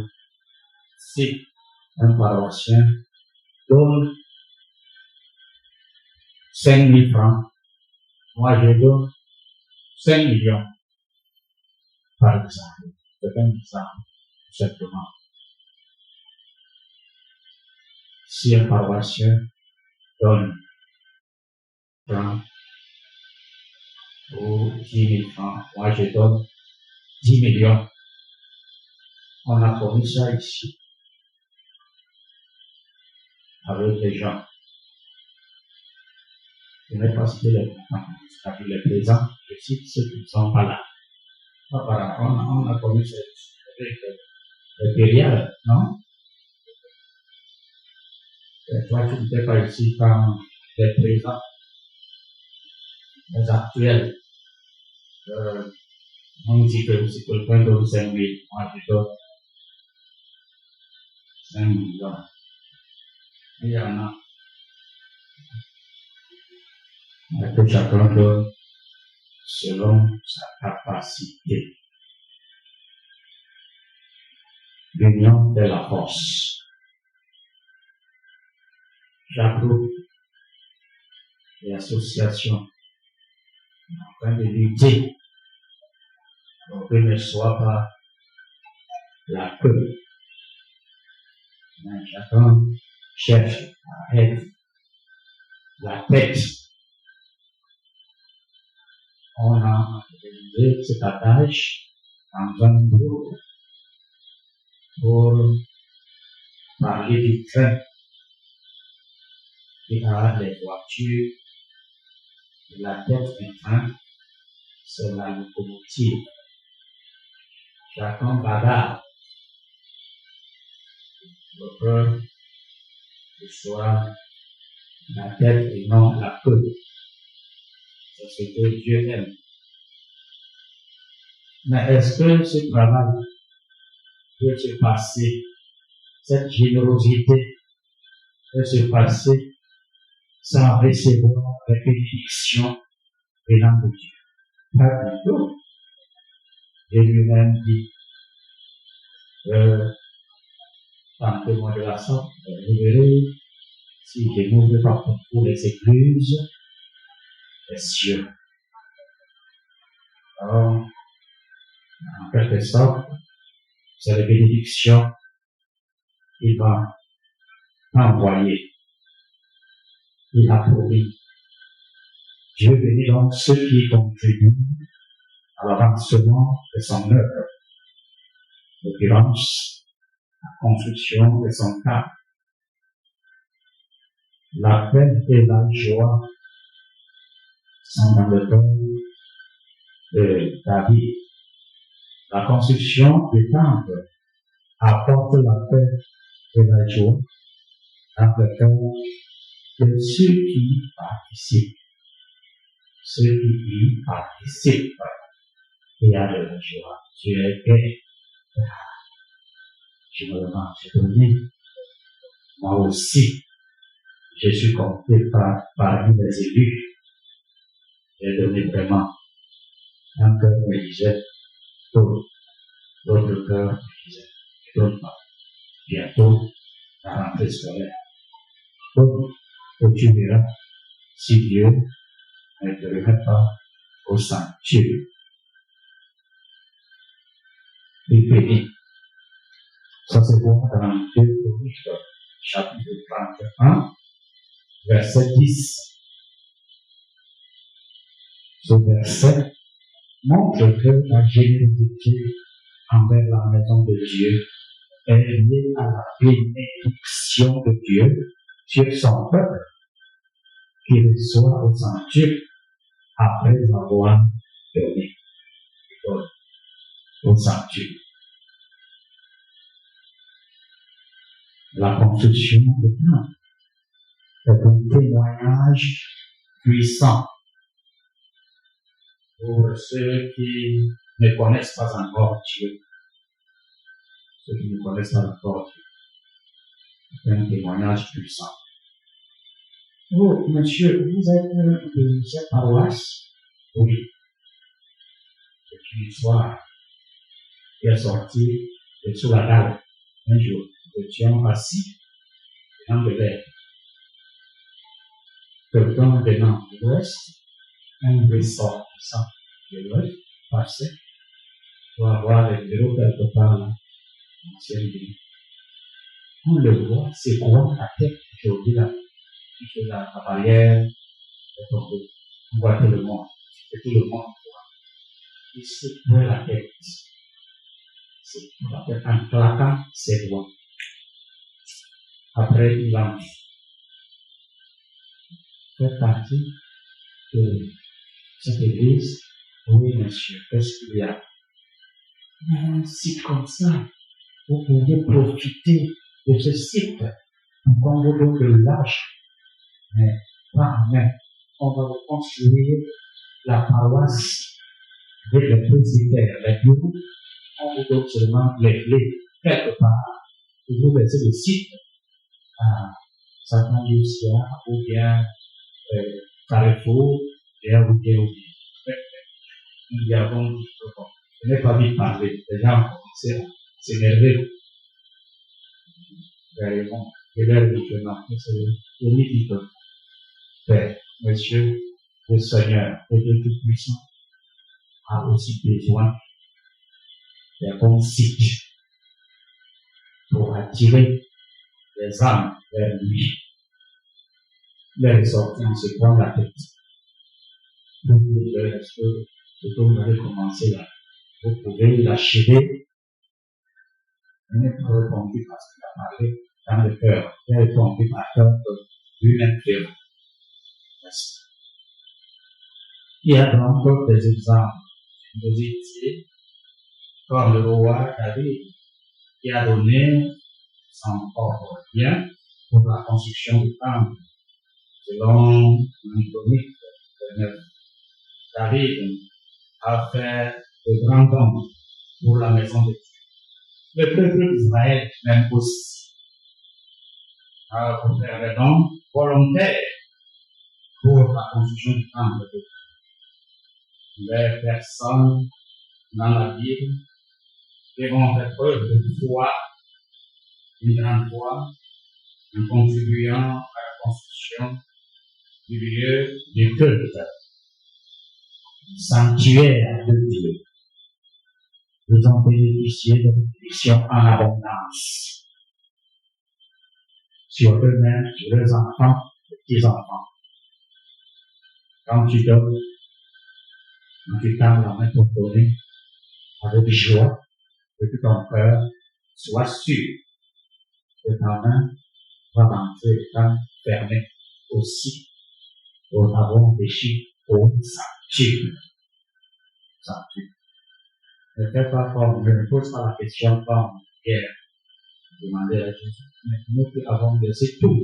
si un paroissien donne 5 000 francs, moi je donne 5 millions, par exemple. C'est un exemple, simplement. Si un paroissien donne 30 ou 10 000 francs, moi je donne 10 millions. On a connu ça ici, avec les gens. Je n'ai pas cité les montants, c'est-à-dire les présents, je cite ceux qui ne sont pas là. On a connu ça avec les périodes, non? Et toi, tu n'étais pas ici quand les présents, les actuels, on dit que si quelqu'un donne 5 000, moi je donne 5 millions. Il y en a. Mais que chacun donne selon sa capacité. L'union de la force. J'approuve les associations en train de lutter pour que ne soit pas la queue. Mais chacun cherche à être la tête. On a organisé cet adage dans un groupe pour parler du train qui a les voitures. Et la tête du train, c'est la locomotive. Chacun bagarre pour que ce soit la tête et non la queue. C'est ce que Dieu aime. Mais est-ce que ce travail peut se passer, cette générosité peut se passer sans recevoir les bénédictions venant de Dieu? Pas du tout. Dieu lui-même dit, tentez-moi de la sorte, vous verrez, si je n'ouvre pas pour les écluses des cieux. Alors, en quelque sorte, c'est les bénédictions qu'il va envoyer. Il a promis. Dieu bénit donc ceux qui contribuent à l'avancement de son œuvre, en l'occurrence, la construction de son temple. La paix et la joie sont dans le cœur de David. La construction du temple apporte la paix et la joie dans le cœur de ceux qui y participent. Ceux qui y participent. Il y a de la joie. Tu es gai. Je me demande, j'ai donné. Moi aussi, je suis compté parmi les élus. J'ai donné vraiment. Un cœur me disait, l'autre cœur me disait, je donne pas. Bientôt, la rentrée scolaire. Donc, et tu verras si Dieu ne te remet pas au sanctuaire. Il bénit. Ça se voit dans 2 Chroniques, chapitre 31, verset 10. Ce verset montre que la générosité envers la maison de Dieu est liée à la bénédiction de Dieu sur son peuple qui reçoit au sanctuaire après avoir donné au sanctuaire. La construction du temple est un témoignage puissant pour ceux qui ne connaissent pas encore Dieu. Ceux qui ne connaissent pas encore Dieu. C'est un témoignage puissant. Oh, monsieur, vous êtes de cette paroisse? Oui. C'est une histoire qui est sortie de sous la dalle. Un jour, nous étions assis dans de l'air. Quelqu'un venant de l'ouest, un ressortissant de l'ouest, passait pour avoir les bureaux quelque part là, dans l'ancienne ville. On le voit, c'est quoi la tête aujourd'hui là, qui fait la barrière, est tombée. On voit tout le monde, et tout le monde voit. Il secouait la tête. C'est la tête en claquant ses doigts. Après, il a fait partie de cette église. Oui, monsieur, qu'est-ce qu'il y a? Mais si comme ça, vous pouvez profiter de ce site pour qu'on vous donne de l'argent. Mais pas même. On va vous construire la paroisse avec les presbytères, les bureaux. On vous donne seulement les clés quelque part. Et vous laissez le site à Satan Lucia ou bien Carrefour, et à vous dire oui. Nous y avons dit, bon, je n'ai pas vite parler. Les gens ont commencé à s'énerver. Bon, et là, il dit, non, c'est lui qui dit, Père, Monsieur, le Seigneur, le Dieu Tout-Puissant, a aussi besoin d'un bon site pour attirer les âmes vers lui. Là, il est sorti en se prend la tête. Donc, est-ce que ce que vous avez commencé là, vous pouvez l'achever? Il n'est pas répondu parce qu'il a parlé dans le cœur. Il a répondu par cœur que lui-même fait. Il y a donc des exemples. Nous ici, comme le roi David, qui a donné son propre bien pour la construction du temple. Selon l'Antinomique 9, David a fait de grands dons pour la maison de Dieu. Le peuple d'Israël même aussi a offert des dons volontaires pour la construction du temple de Dieu. Les personnes dans la Bible qui vont faire preuve de foi, une grande foi, en contribuant à la construction du lieu du culte, sanctuaire de Dieu. Nous avons bénéficié de bénédictions en abondance sur eux-mêmes, sur leurs enfants, les petits-enfants. Quand tu donnes, quand tu tends la main pour donner, avec joie, de tout ton cœur, sois sûr que ta main va rentrer dans fermée aussi pour avoir péché au sanctuaire. Ne fais pas comme, je ne pose pas la question comme hier. Demandez à Jésus, mais nous qui avons laissé tout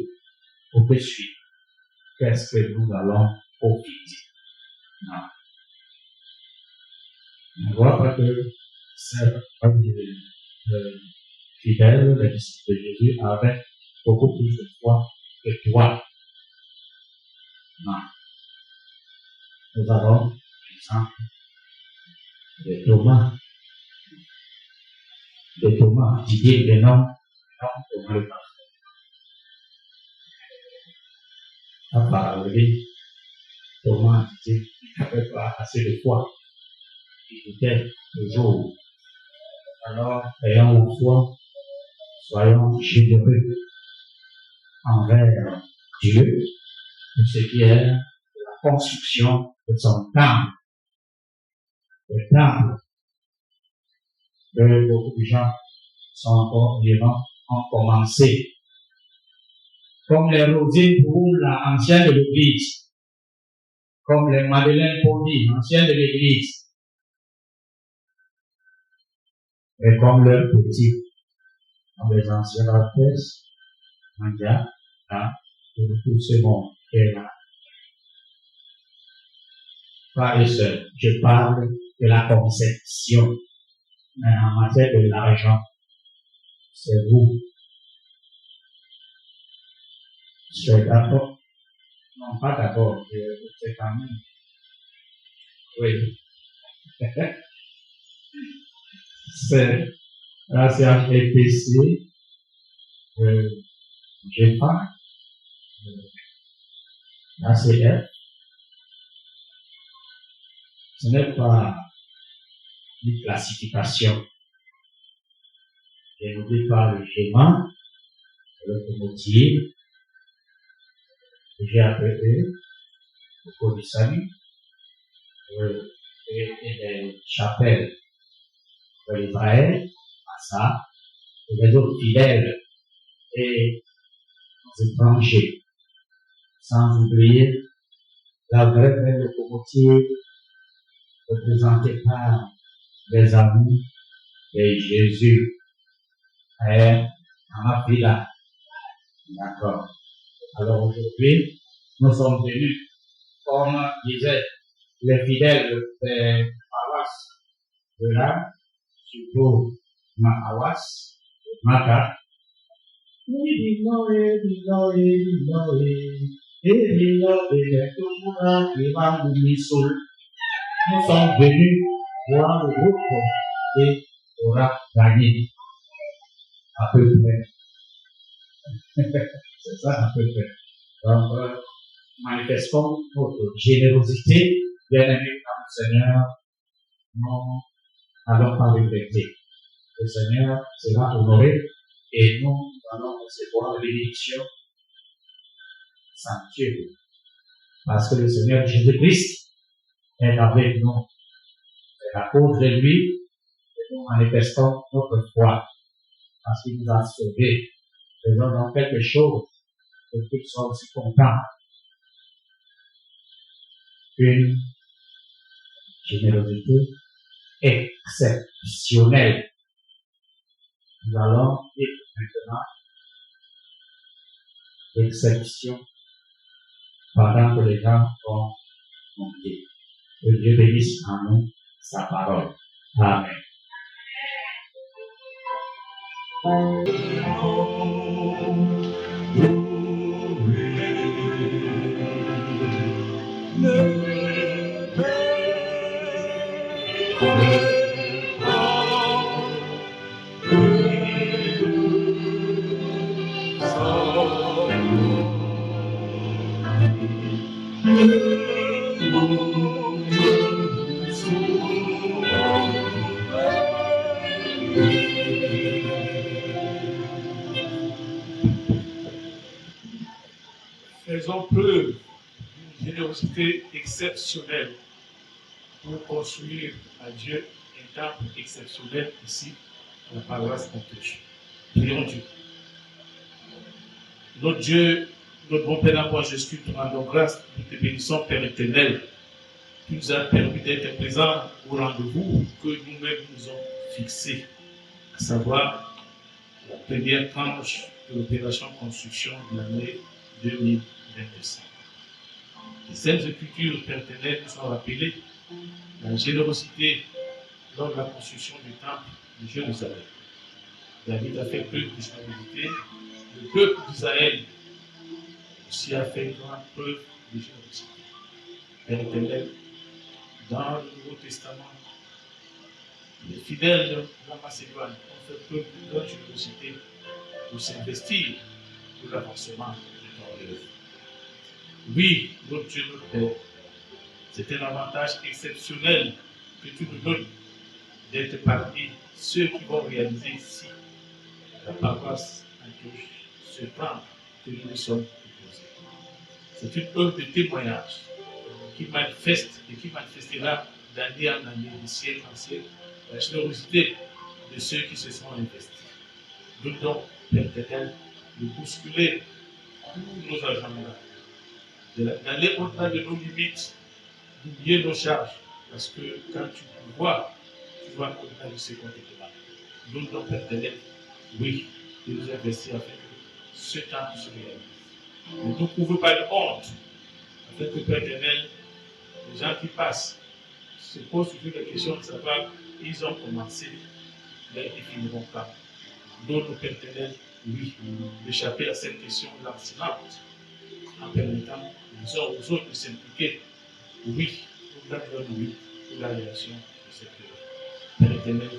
pour te suivre, qu'est-ce que nous allons profiter? Non. On ne voit pas que c'est fidèles, les disciples de Jésus, avaient beaucoup plus de foi que toi. Non. Nous avons l'exemple de Thomas, qui dit le nom, Thomas le pasteur. À parler, Thomas dit qu'il n'avait pas assez de foi. Il était toujours. Alors, ayant la foi, soyons généreux envers Dieu pour ce qui est de la construction de son temple. Le temple que beaucoup de gens sont encore vivants ont commencé. Comme les rosines pour l'ancienne de l'église. Comme les madeleines pour l'ancienne de l'église. Et comme leurs petits, comme les anciens artistes, Mandia, là, pour tout ce monde qui est là. Pas eux seuls. Je parle de la conception. Mais en matière de l'argent, c'est vous. C'est d'accord. Non, pas d'accord, c'est quand même. Oui. C'est l'ACH EPC, GEPA, l'ACF. Ce n'est pas une classification. Et n'oublie pas le GEMA, le locomotive, le GAPE, le Code du Salut, et les chapelles, l'Israël, Massa, et les autres fidèles et les étrangers, sans oublier la vraie belle locomotive représentée par les amis de Jésus. En Afrique. D'accord. Alors aujourd'hui, nous sommes venus, comme disaient les fidèles des paroisses de là, surtout ma paroisse, Maka. Nous sommes venus voir le groupe qui aura gagné. À peu près. C'est ça, à peu près. Donc, manifestons notre générosité, bien-aimés dans le Seigneur, nous n'allons pas regretter. Le Seigneur sera honoré et nous allons recevoir la bénédiction sanctuaire. Parce que le Seigneur Jésus-Christ est avec nous. C'est à cause de lui que nous manifestons notre foi. Parce qu'il nous a sauvés. Faisons donc quelque chose pour qu'ils soient aussi contents. Une générosité exceptionnelle. Nous allons dire maintenant l'exception pendant que les gens vont monter. Que Dieu bénisse en nous sa parole. Amen. Faisons preuve d'une générosité exceptionnelle pour construire à Dieu un temple exceptionnel ici, à la paroisse d'Antioche. Prions Dieu. Notre Dieu, notre bon Père d'amour Jésus, nous rendons grâce, nous te bénissons, Père éternel. Tu nous as permis d'être présents au rendez-vous que nous-mêmes nous avons fixé, à savoir la première tranche de l'opération construction de l'année 2025. Les Saintes Écritures pertinentes nous sont rappelées la générosité lors de la construction du temple de Jérusalem. David a fait preuve de générosité, le peuple d'Israël aussi a fait grande preuve de générosité. Père éternel, dans le Nouveau Testament, les fidèles de la Macédoine ont fait preuve de grande générosité pour s'investir pour l'avancement de ton œuvre. Oui, notre Dieu, notre Père, c'est un avantage exceptionnel que tu nous donnes d'être parmi ceux qui vont réaliser ici la paroisse Antioche, ce temple que nous nous sommes proposés. C'est une œuvre de témoignage qui manifeste et qui manifestera d'année en année, de siècle en siècle, la générosité de ceux qui se sont investis. Nous donc, Père éternel, de bousculer tous nos agendas, d'aller au-delà de nos limites, d'oublier nos charges, parce que quand tu vois, tu vois au-delà de ce qu'on te demande. Nous donc, Père éternel, oui, de nous investir afin que ce temps se réalise. Ne nous couvre pas de honte, afin que, Père éternel, les gens qui passent se posent toujours la question de savoir, ils ont commencé, mais ils finiront pas. Donne-nous, Père éternel, oui, d'échapper à cette question lancinante en permettant aux autres de s'impliquer. Oui, pour la bonne oui, pour la réalisation de cette Père éternel,